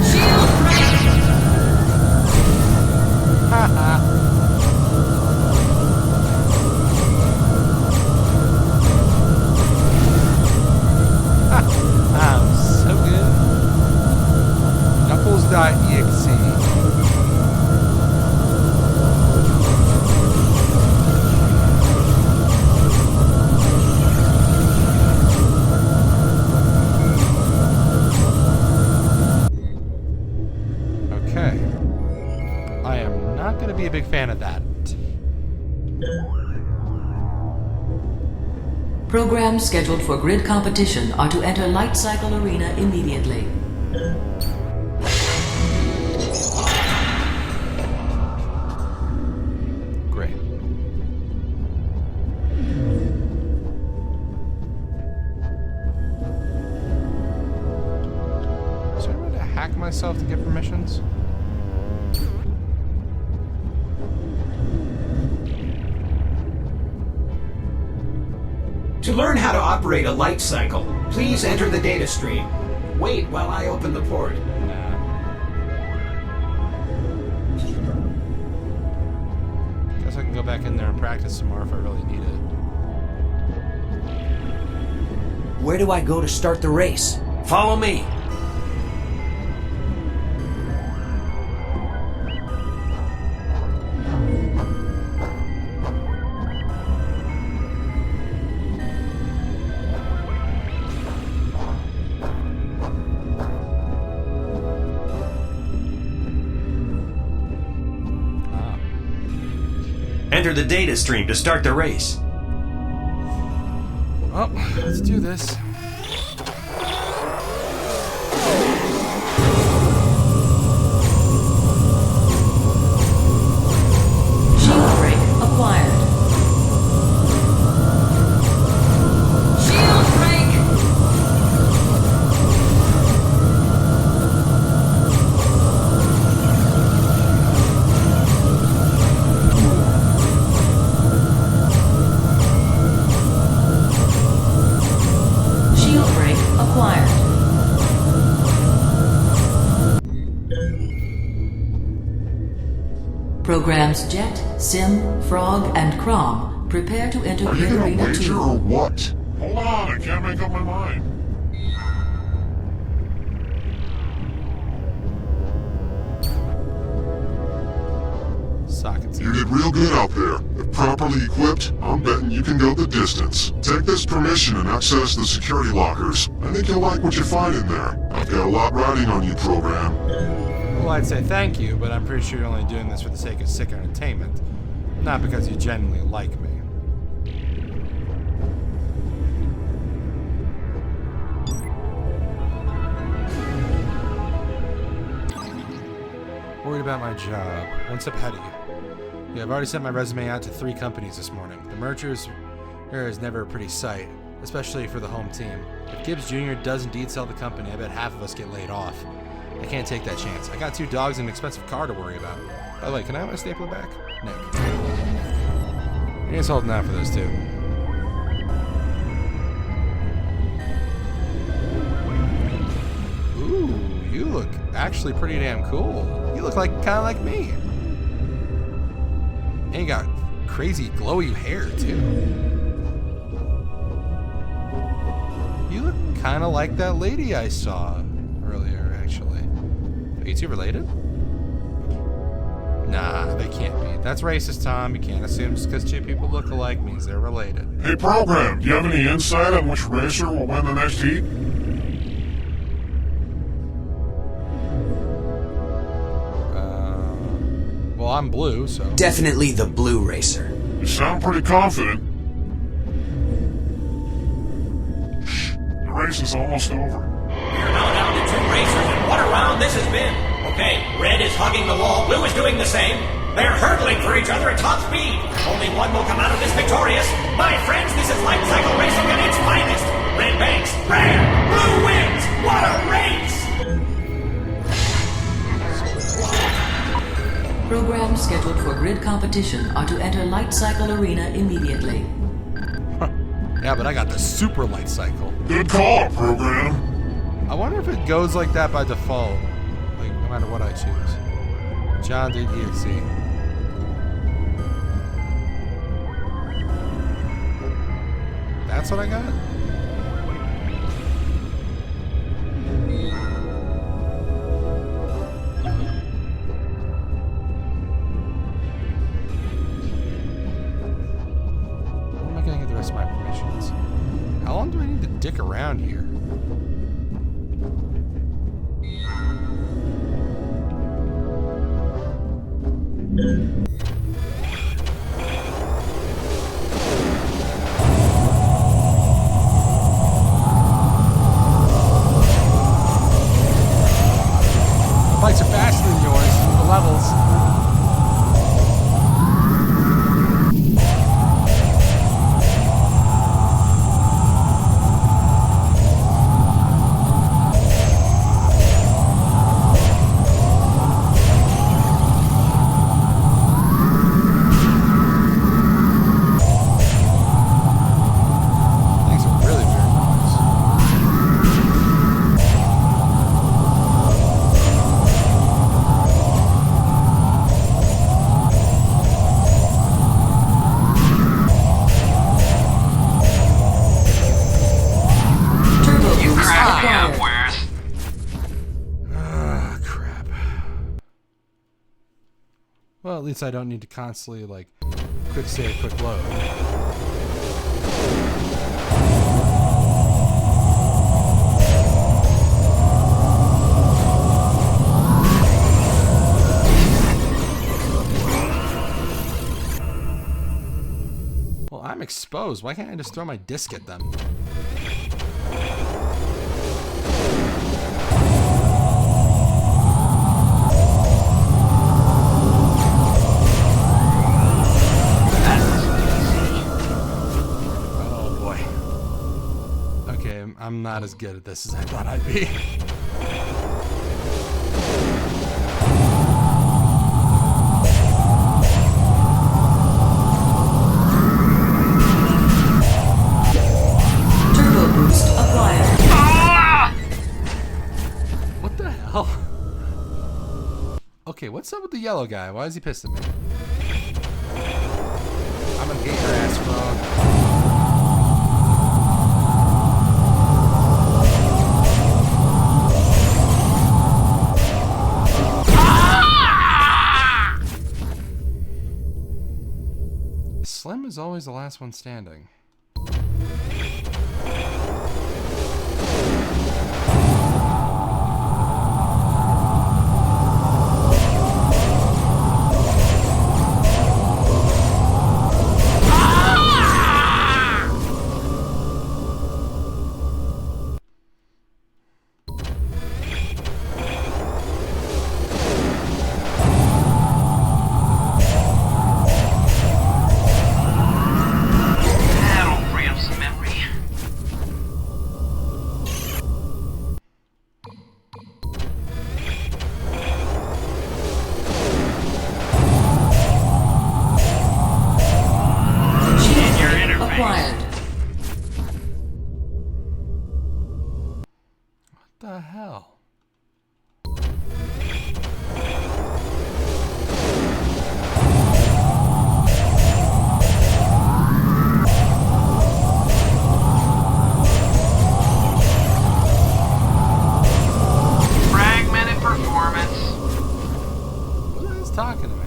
Shield break! I'm so good. Knuckles.exe. Okay. I am not going to be a big fan of that. Programs scheduled for grid competition are to enter Light Cycle Arena immediately. Great. Is there a way to hack myself to get permissions? To learn how to operate a light cycle, please enter the data stream. Wait while I open the port. Guess I can go back in there and practice some more if I really need it. Where do I go to start the race? Follow me. Enter the data stream to start the race. Well, let's do this. Shield break acquired. Shield break! Shield break acquired. Programs Jet, Sim, Frog, and Crom prepare to enter Are you Grid gonna Arena wager 2. or what? Hold on, I can't make up my mind. Sockets. You did real good out there. If properly equipped, I'm betting you can go the distance. Take this permission and access the security lockers. I think you'll like what you find in there. I've got a lot riding on you, program. Well, I'd say thank you, but I'm pretty sure you're only doing this for the sake of sick entertainment, not because you genuinely like me. Worried about my job. One step ahead of you. Yeah, I've already sent my resume out to 3 companies this morning. The mergers is never a pretty sight, especially for the home team. If Gibbs Jr. does indeed sell the company, I bet half of us get laid off. I can't take that chance. I got 2 dogs and an expensive car to worry about. By the way, can I have my stapler back? Nick. He's holding out for those 2. Ooh, you look actually pretty damn cool. You look like kind of like me. And you got crazy glowy hair too. You look kind of like that lady I saw earlier, actually. Are you 2 related? Nah, they can't be. That's racist, Tom. You can't assume just because 2 people look alike means they're related. Hey, program, do you have any insight on which racer will win the next heat? Well, I'm blue, so... Definitely the blue racer. You sound pretty confident. Shh, the race is almost over. We're now down to 2 racers, and what a round this has been. Okay, red is hugging the wall, blue is doing the same. They're hurtling for each other at top speed. Only one will come out of this victorious. My friends, this is light cycle racing at its finest. Red banks, red, blue wins. What a race! Programs scheduled for grid competition are to enter Light Cycle Arena immediately. Yeah, but I got the super light cycle. Good call, program. I wonder if it goes like that by default. Like, no matter what I choose. John did EXE. That's what I got? When am I gonna get the rest of my permissions? How long do I need to dick around here? Flights are faster than yours. The levels. Well, at least I don't need to constantly, like, quick save, quick load. Well, I'm exposed. Why can't I just throw my disc at them? I'm not as good at this as I thought I'd be. Turbo boost acquired. What the hell? Okay, what's up with the yellow guy? Why is he pissed at me? I'm gonna get your ass, frog. Slim is always the last one standing. What the hell? Fragmented performance. Who the hell's talking to me?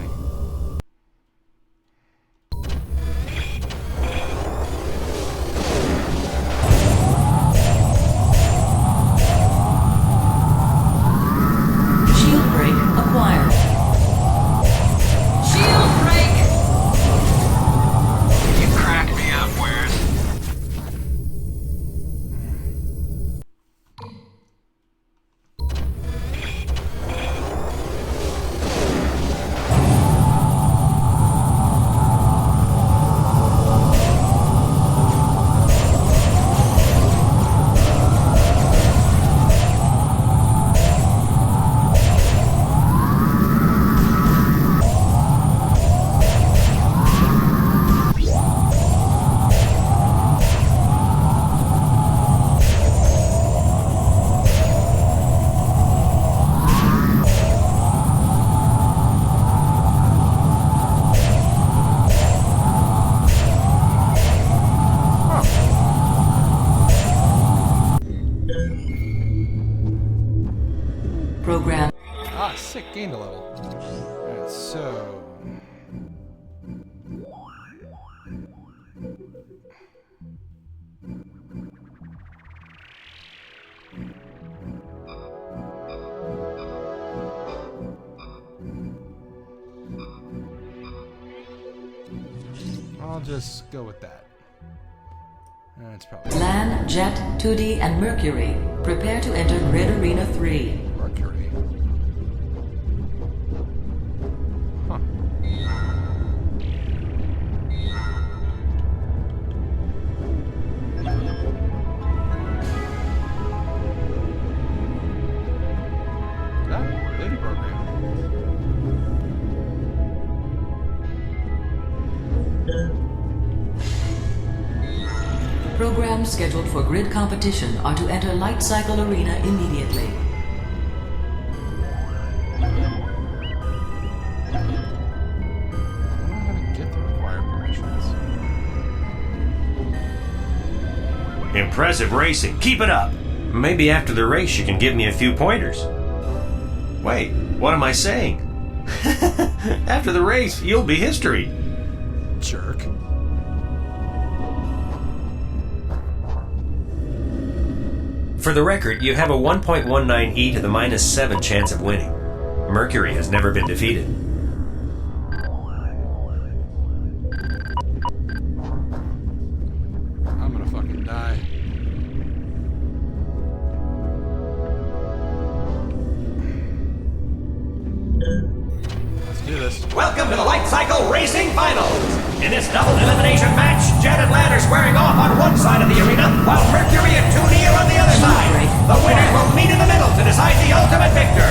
Program. Ah, sick. Gained a level. Alright, so... I'll just go with that. That's probably... LAN, Jet, 2D, and Mercury. Prepare to enter Grid Arena 3. Mercury. Huh. Ah, lady program. Programs scheduled for grid competition are to enter Light Cycle Arena immediately. I don't know how to get the required permissions. Impressive racing. Keep it up. Maybe after the race you can give me a few pointers. Wait, what am I saying? After the race, you'll be history. Jerk. For the record, you have a 1.19 e to the -7 chance of winning. Mercury has never been defeated. I'm gonna fucking die. Let's do this. Welcome to the Light Cycle Racing Finals! In this double elimination match, Jet and Land are squaring off on one side of the arena, while Mercury and Toonie are on the other side. The winners will meet in the middle to decide the ultimate victor.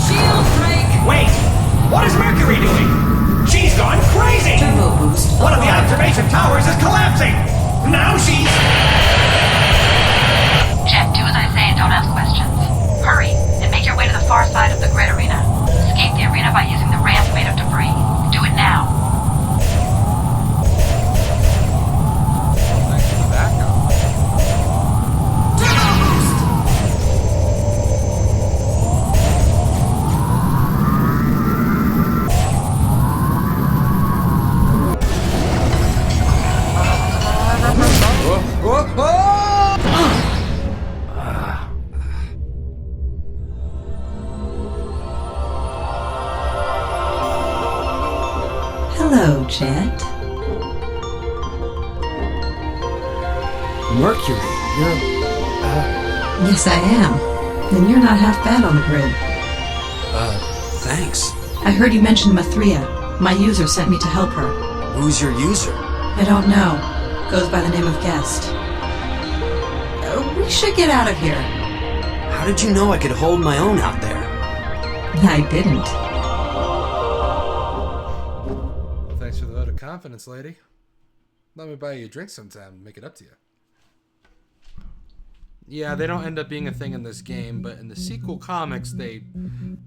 Shield break! Wait, what is Mercury doing? She's gone crazy! Turbo boost. One of the observation towers is collapsing! Now she's... Jet, do as I say and don't ask questions. Hurry, and make your way to the far side of the grid arena. Escape the arena by using the ramp made of debris. Do it now. Thanks for the backup. Hello, Jet. Mercury, you're... Yes, I am. Then you're not half bad on the grid. Thanks. I heard you mention Mathria. My user sent me to help her. Who's your user? I don't know. Goes by the name of Guest. We should get out of here. How did you know I could hold my own out there? I didn't. Well, thanks for the vote of confidence, lady. Let me buy you a drink sometime and make it up to you. Yeah, they don't end up being a thing in this game, but in the sequel comics,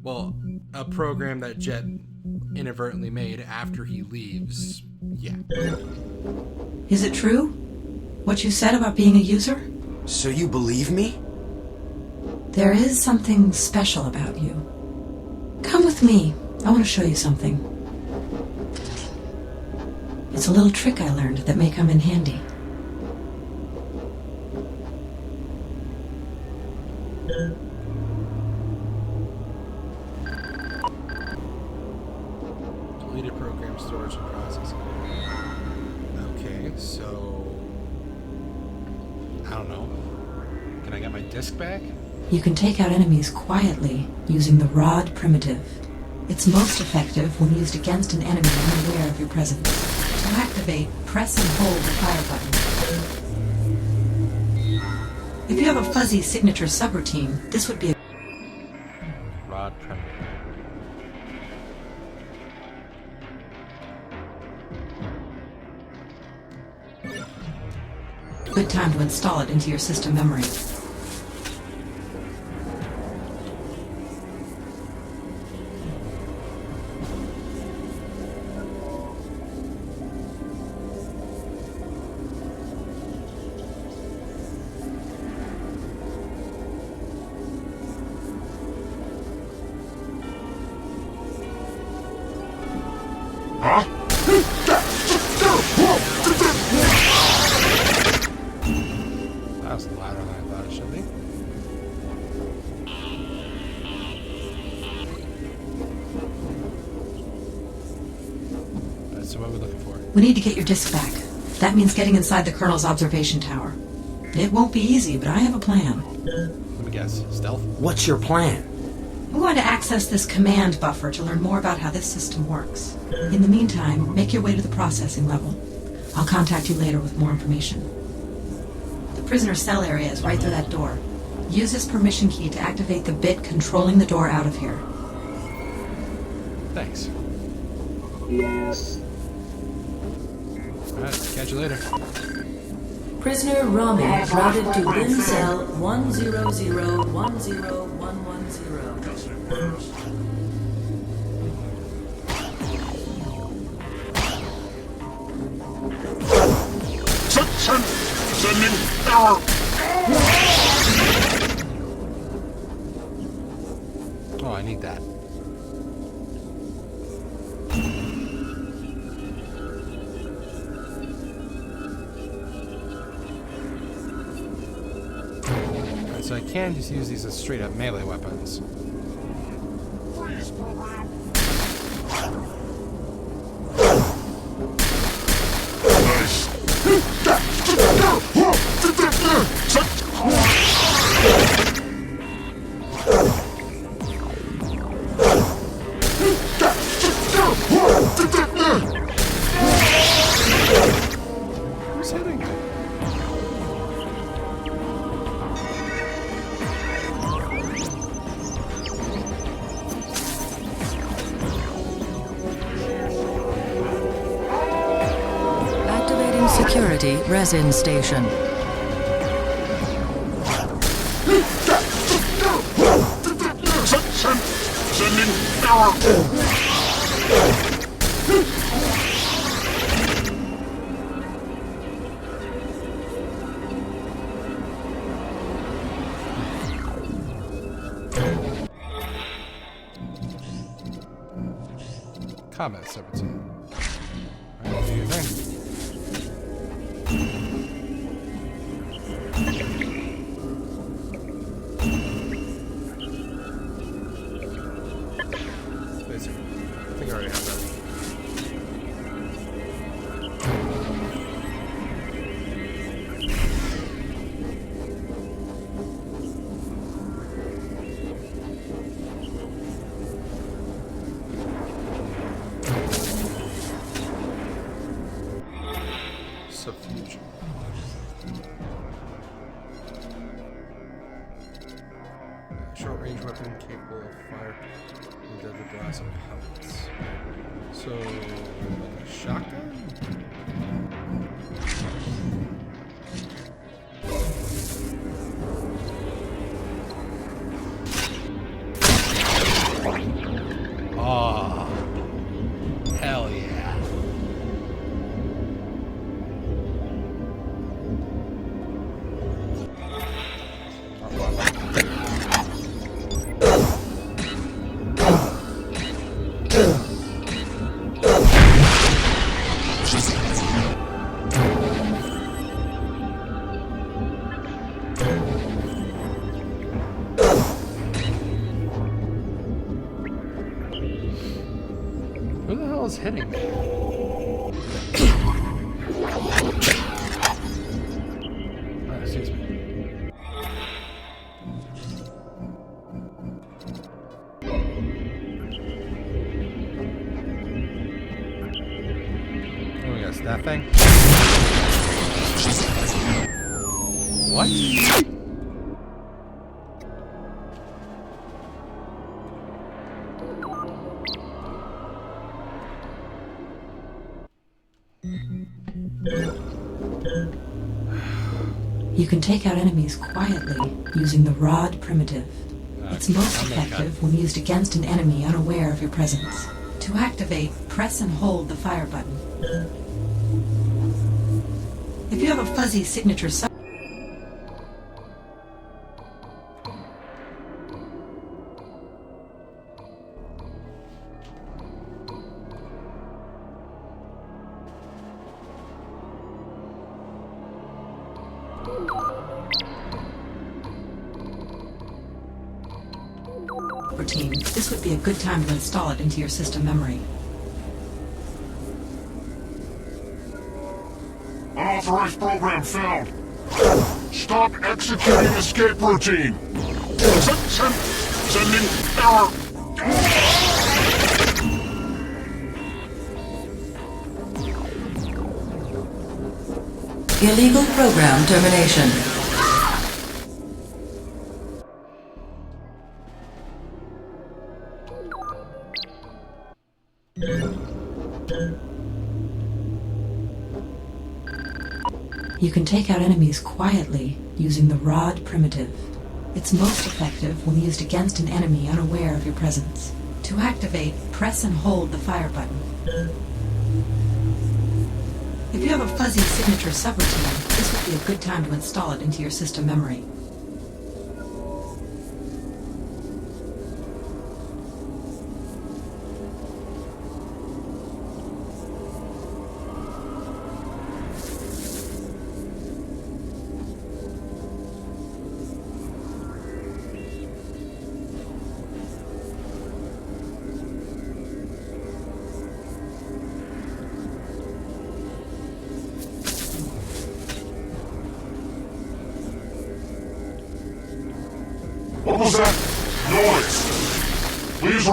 well, a program that Jet inadvertently made after he leaves. Yeah. Is it true? What you said about being a user? So you believe me? There is something special about you. Come with me. I want to show you something. It's a little trick I learned that may come in handy. Deleted program storage and processing. Okay, so... I don't know. Can I get my disc back? You can take out enemies quietly using the rod primitive. It's most effective when used against an enemy unaware of your presence. To activate, press and hold the fire button. If you have a fuzzy signature subroutine, this would be a Rod primitive. good time to install it into your system memory. That was louder than I thought it should be. Alright, so what are we looking for? We need to get your disk back. That means getting inside the Colonel's observation tower. It won't be easy, but I have a plan. Let me guess. Stealth? What's your plan? I'm going to access this command buffer to learn more about how this system works. In the meantime, make your way to the processing level. I'll contact you later with more information. The prisoner cell area is right through that door. Use this permission key to activate the bit controlling the door out of here. Thanks. Alright, catch you later. Prisoner Rami routed to bin cell 1001110. Sending error. Oh, I need that. so I can just use these as straight up melee weapons. Who's hitting me? Activating security resin station. Sending error. Combat subroutine. Alright, do your thing. Basically, I think I already have that. Subfusion. Short range weapon capable of fire and deadly blast and pellets. So, like a shotgun? Oh, hell yeah. Who the hell is hitting me? Oh, excuse me. Oh, we got that thing? What? You can take out enemies quietly using the rod primitive. It's most effective when used against an enemy unaware of your presence. To activate, press and hold the fire button. If you have a fuzzy signature sub- routine, this would be a good time to install it into your system memory. Unauthorized program found. Stop executing escape routine. Sending error. Illegal program termination. You can take out enemies quietly using the rod primitive. It's most effective when used against an enemy unaware of your presence. To activate, press and hold the fire button. If you have a fuzzy signature subroutine, this would be a good time to install it into your system memory. Please.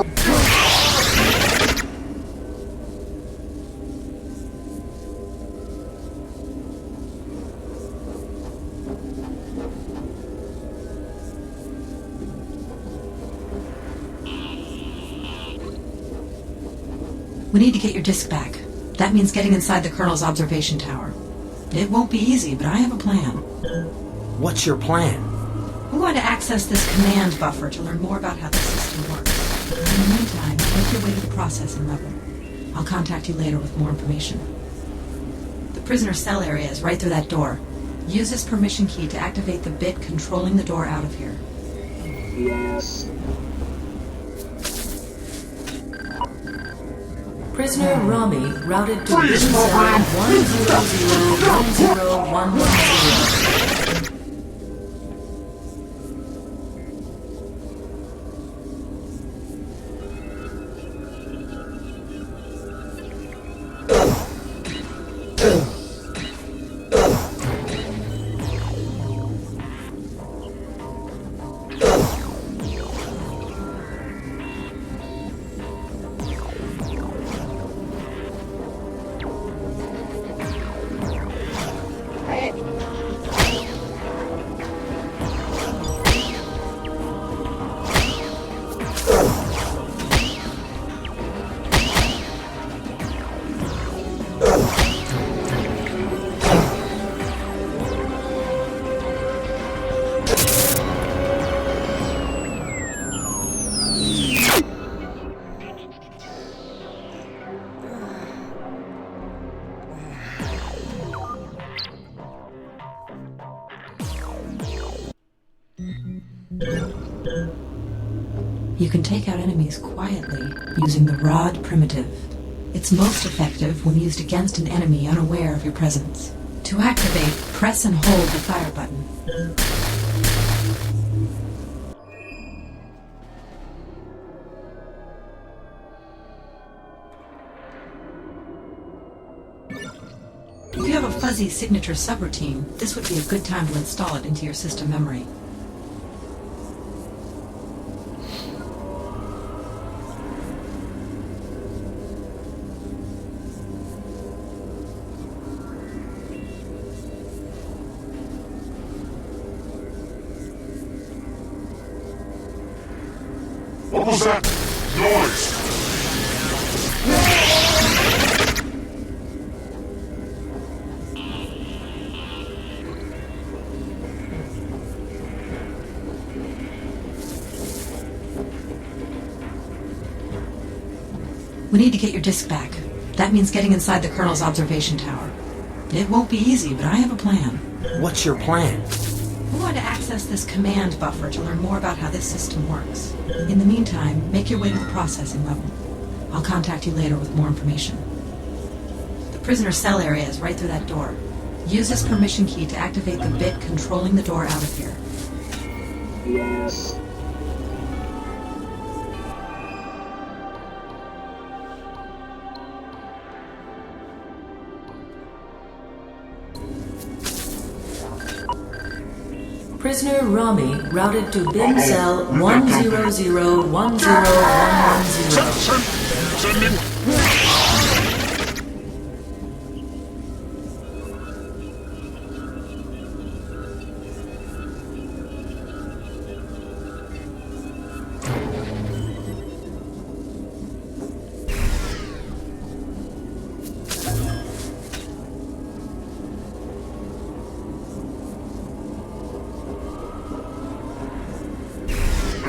We need to get your disk back. That means getting inside the Colonel's observation tower. It won't be easy, but I have a plan. What's your plan? We want to access this command buffer to learn more about how the system works. In the meantime, make your way to the processing level. I'll contact you later with more information. The prisoner cell area is right through that door. Use this permission key to activate the bit controlling the door out of here. Yes. Prisoner Rami routed to Freeze bin cell program! 100-10110. You can take out enemies quietly using the rod primitive. It's most effective when used against an enemy unaware of your presence. To activate, press and hold the fire button. If you have a fuzzy signature subroutine, this would be a good time to install it into your system memory. What was that noise? We need to get your disk back. That means getting inside the Colonel's observation tower. It won't be easy, but I have a plan. What's your plan? We want to access this command buffer to learn more about how this system works. In the meantime, make your way to the processing level. I'll contact you later with more information. The prisoner cell area is right through that door. Use this permission key to activate the bit controlling the door out of here. Yes. Prisoner Rami routed to bin cell 100-10110. Sending.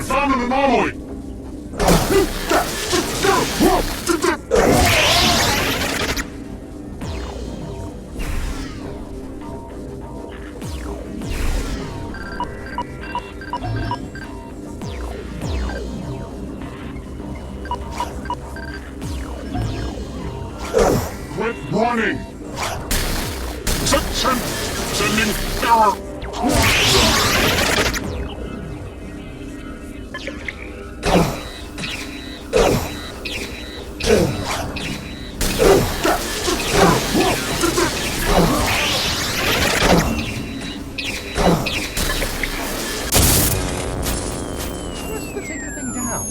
Found an anomaly! Quit running! Sending error! Let's take the thing down.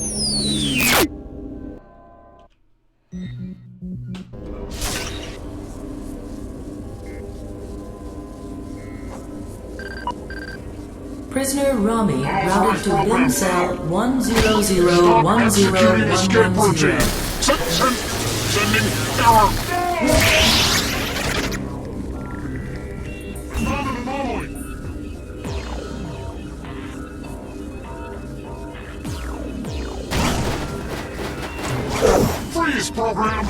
Prisoner Rami routed to bin cell 100101110. Sending error. Freeze program.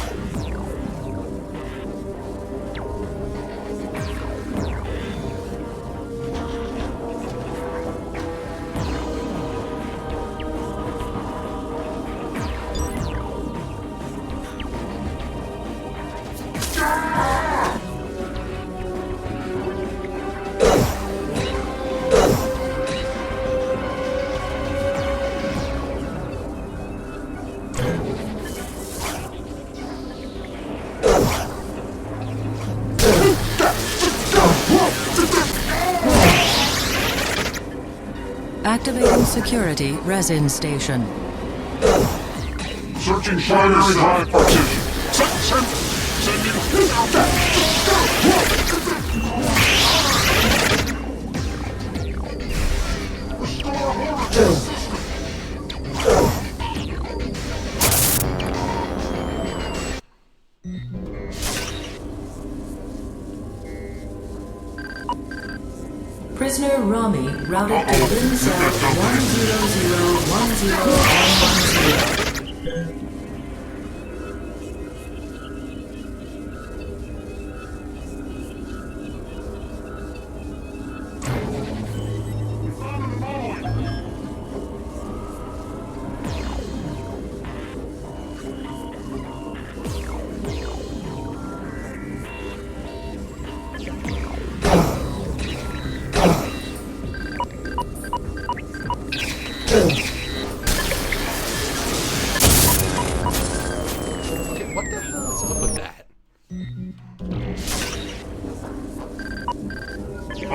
Activating security resin station. Searching primary side partition. Sending Prisoner Rami routed to bin cell 100101110. What the hell is up with that?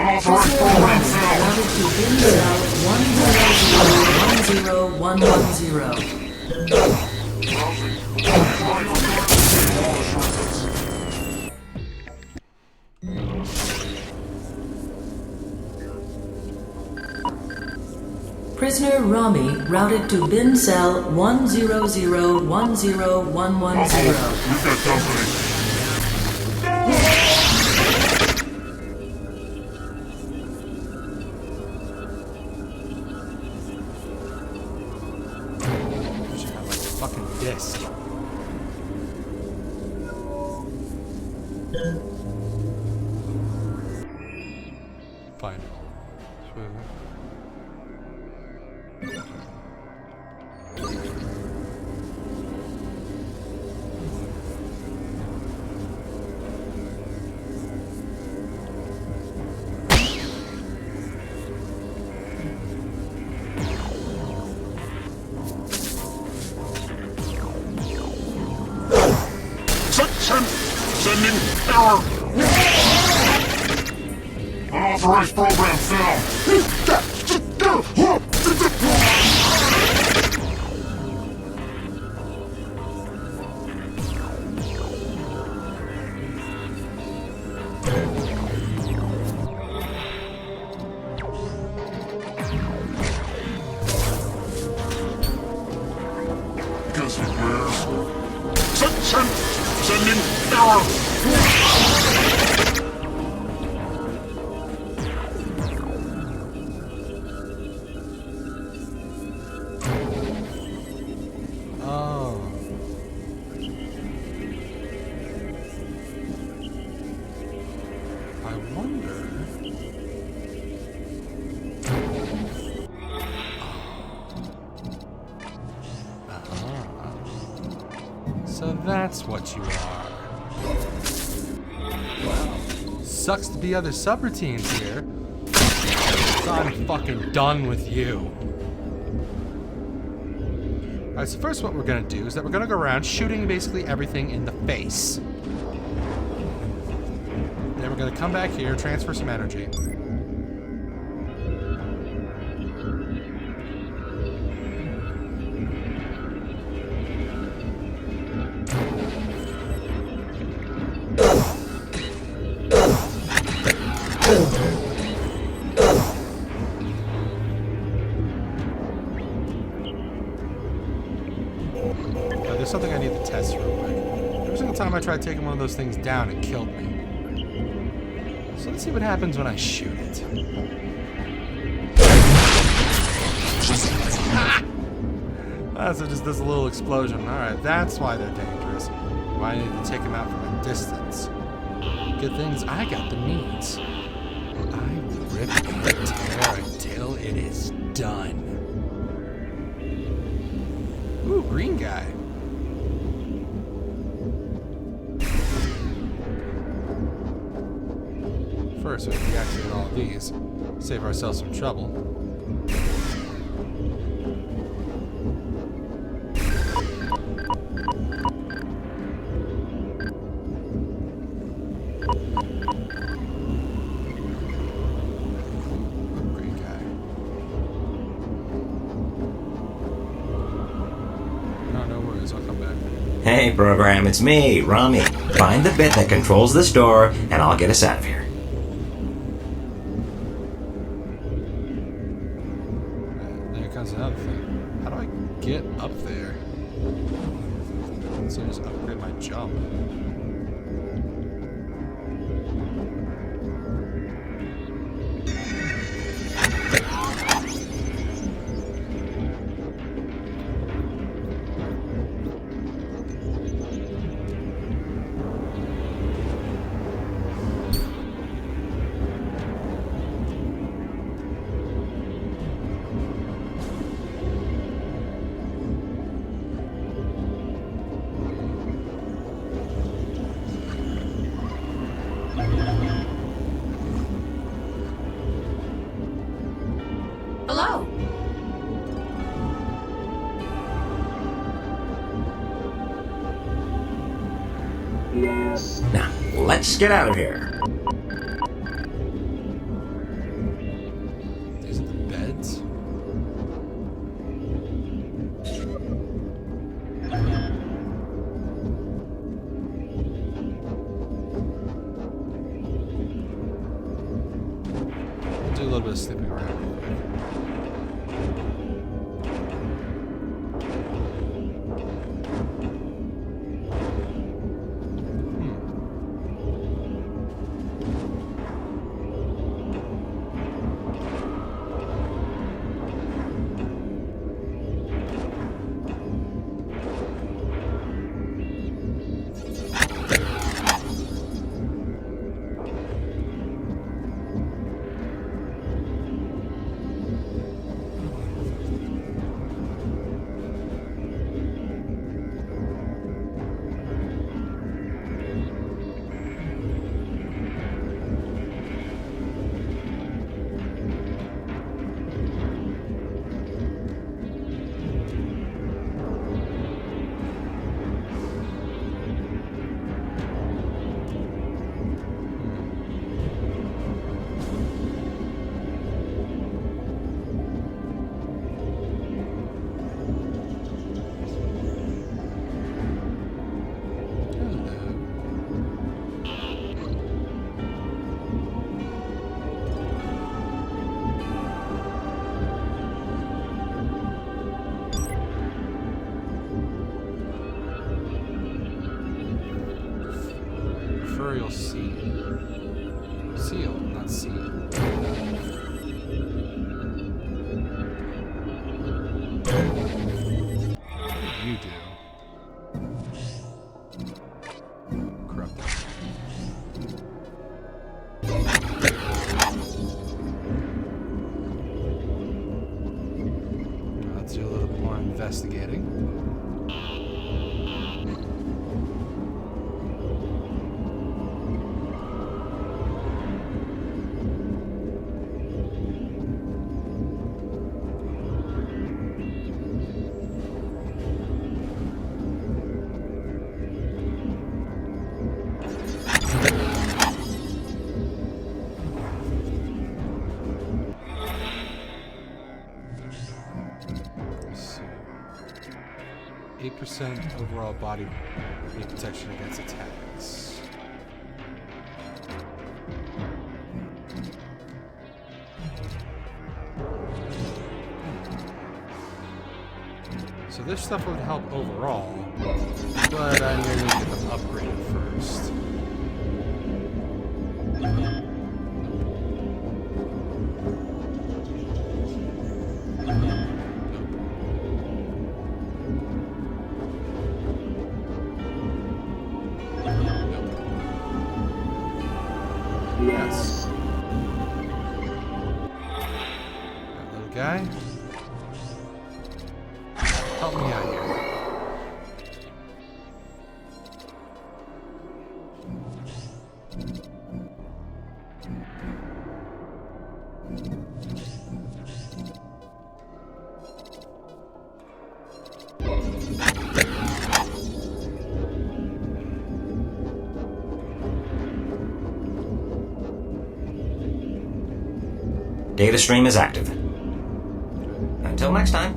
unauthorized program failed. Routed to bin cell 1001010. Prisoner Rami routed to bin cell 100101110. We've got company. Should have like a fucking disc. Fine. Sending error. Unauthorized program failed. Guess it wears. Sending error. So that's what you are. Well, sucks to be other subroutines here. So I'm fucking done with you. Alright, so first what we're gonna do is that we're gonna go around shooting basically everything in the face. Then we're gonna come back here, transfer some energy. There's something I need to test real quick. Every single time I tried taking one of those things down, it killed me. So let's see what happens when I shoot it. So just this little explosion. Alright, that's why they're dangerous. Why I need to take them out from a distance. Good things I got the means. I will rip and tear until it is done. Ooh, green guy. First, we deactivate all of these. Save ourselves some trouble. Hey, program, it's me, Rami. Find the bit that controls this door, and I'll get us out of here. There comes another thing. How do I get up there? So just upgrade my jump. Hello. Now, let's get out of here. These are the beds. I'll do a little bit of sleeping around. Furial seal. Seal, not seal. What do you do? Corrupted. Let's do a little bit more investigating. Let's see. 8% overall body heat protection against attacks. So this stuff would help overall, but I'm going to get them upgraded first. Yes. That little guy. Help me out here. Data stream is active. Until next time.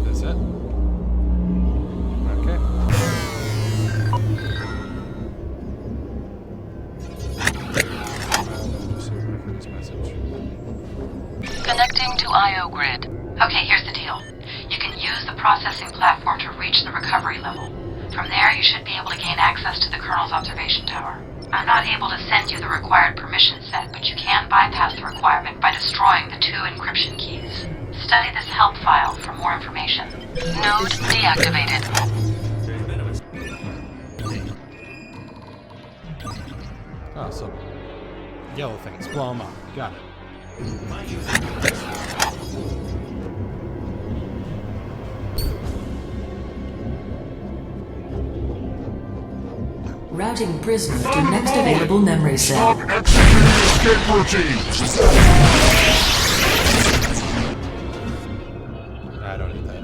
That's it. Okay. Connecting to IO grid. Okay, here's the deal. You can use the processing platform to reach the recovery level. From there, you should be able to gain access to the Colonel's observation tower. I'm not able to send you the required permission set, but you can bypass the requirement by destroying the 2 encryption keys. Study this help file for more information. Node deactivated. Oh, so yellow things. Blow them up. Got it. Routing prisoner to next available memory cell. Stop executing escape routine! I don't need that.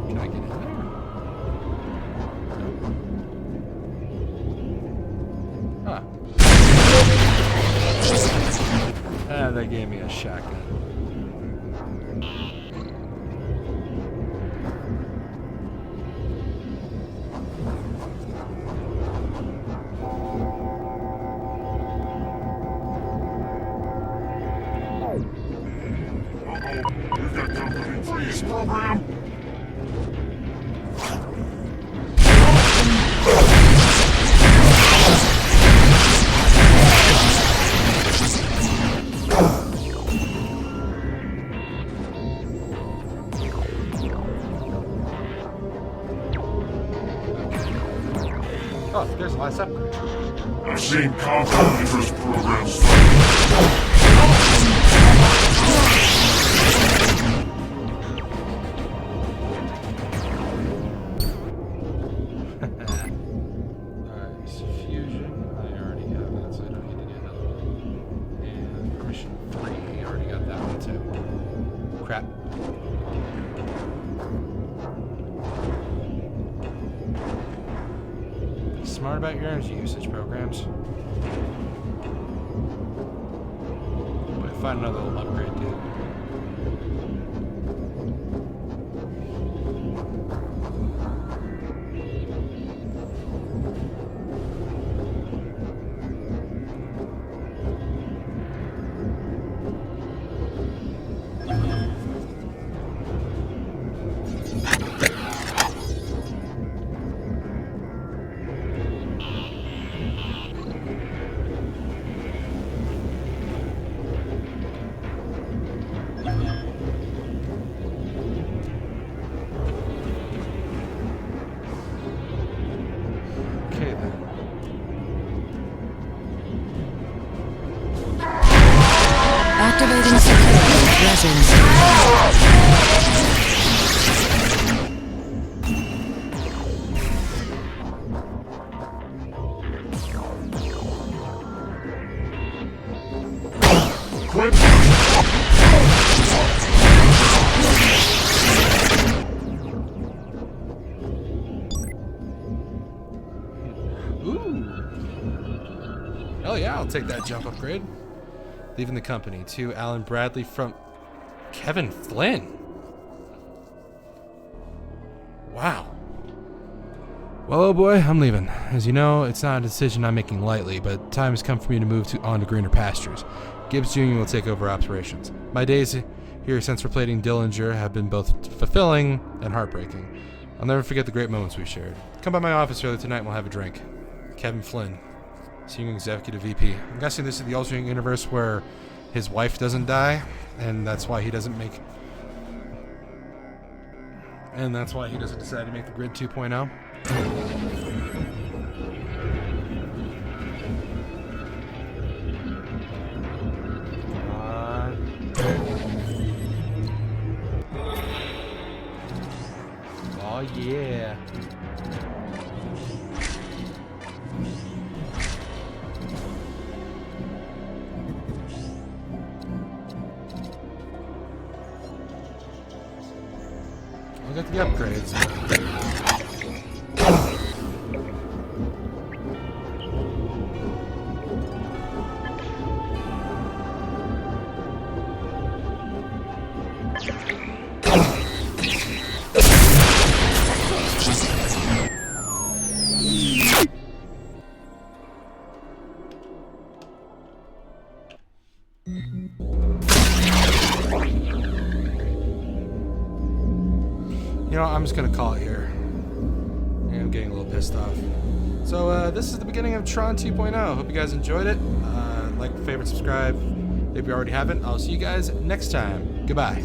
Can I get in there? Huh. They gave me a shotgun. We've got company. Freeze program! Oh, there's the last upgrade. I've seen compound interest programs fail. Alright, so fusion. I already have that, so I don't need to get another one. And permission 3. I already got that one too. Crap. Be smart about your energy usage programs. But find another little upgrade too. Okay then. Activating security presence. Ooh. Hell yeah, I'll take that jump upgrade. leaving the company. To Alan Bradley from Kevin Flynn. Wow. Well, oh boy, I'm leaving. As you know, it's not a decision I'm making lightly, but time has come for me to move on to greener pastures. Gibbs Jr. will take over operations. My days here since replacing Dillinger have been both fulfilling and heartbreaking. I'll never forget the great moments we shared. Come by my office early tonight and we'll have a drink. Kevin Flynn, Senior Executive VP. I'm guessing this is the alternate universe where his wife doesn't die, and that's why he doesn't make... And that's why he doesn't decide to make the Grid 2.0. Oh yeah. I'll get the upgrades. You know, I'm just gonna call it here. Yeah, I'm getting a little pissed off. So, this is the beginning of Tron 2.0. Hope you guys enjoyed it. Like, favorite, subscribe if you already haven't. I'll see you guys next time. Goodbye.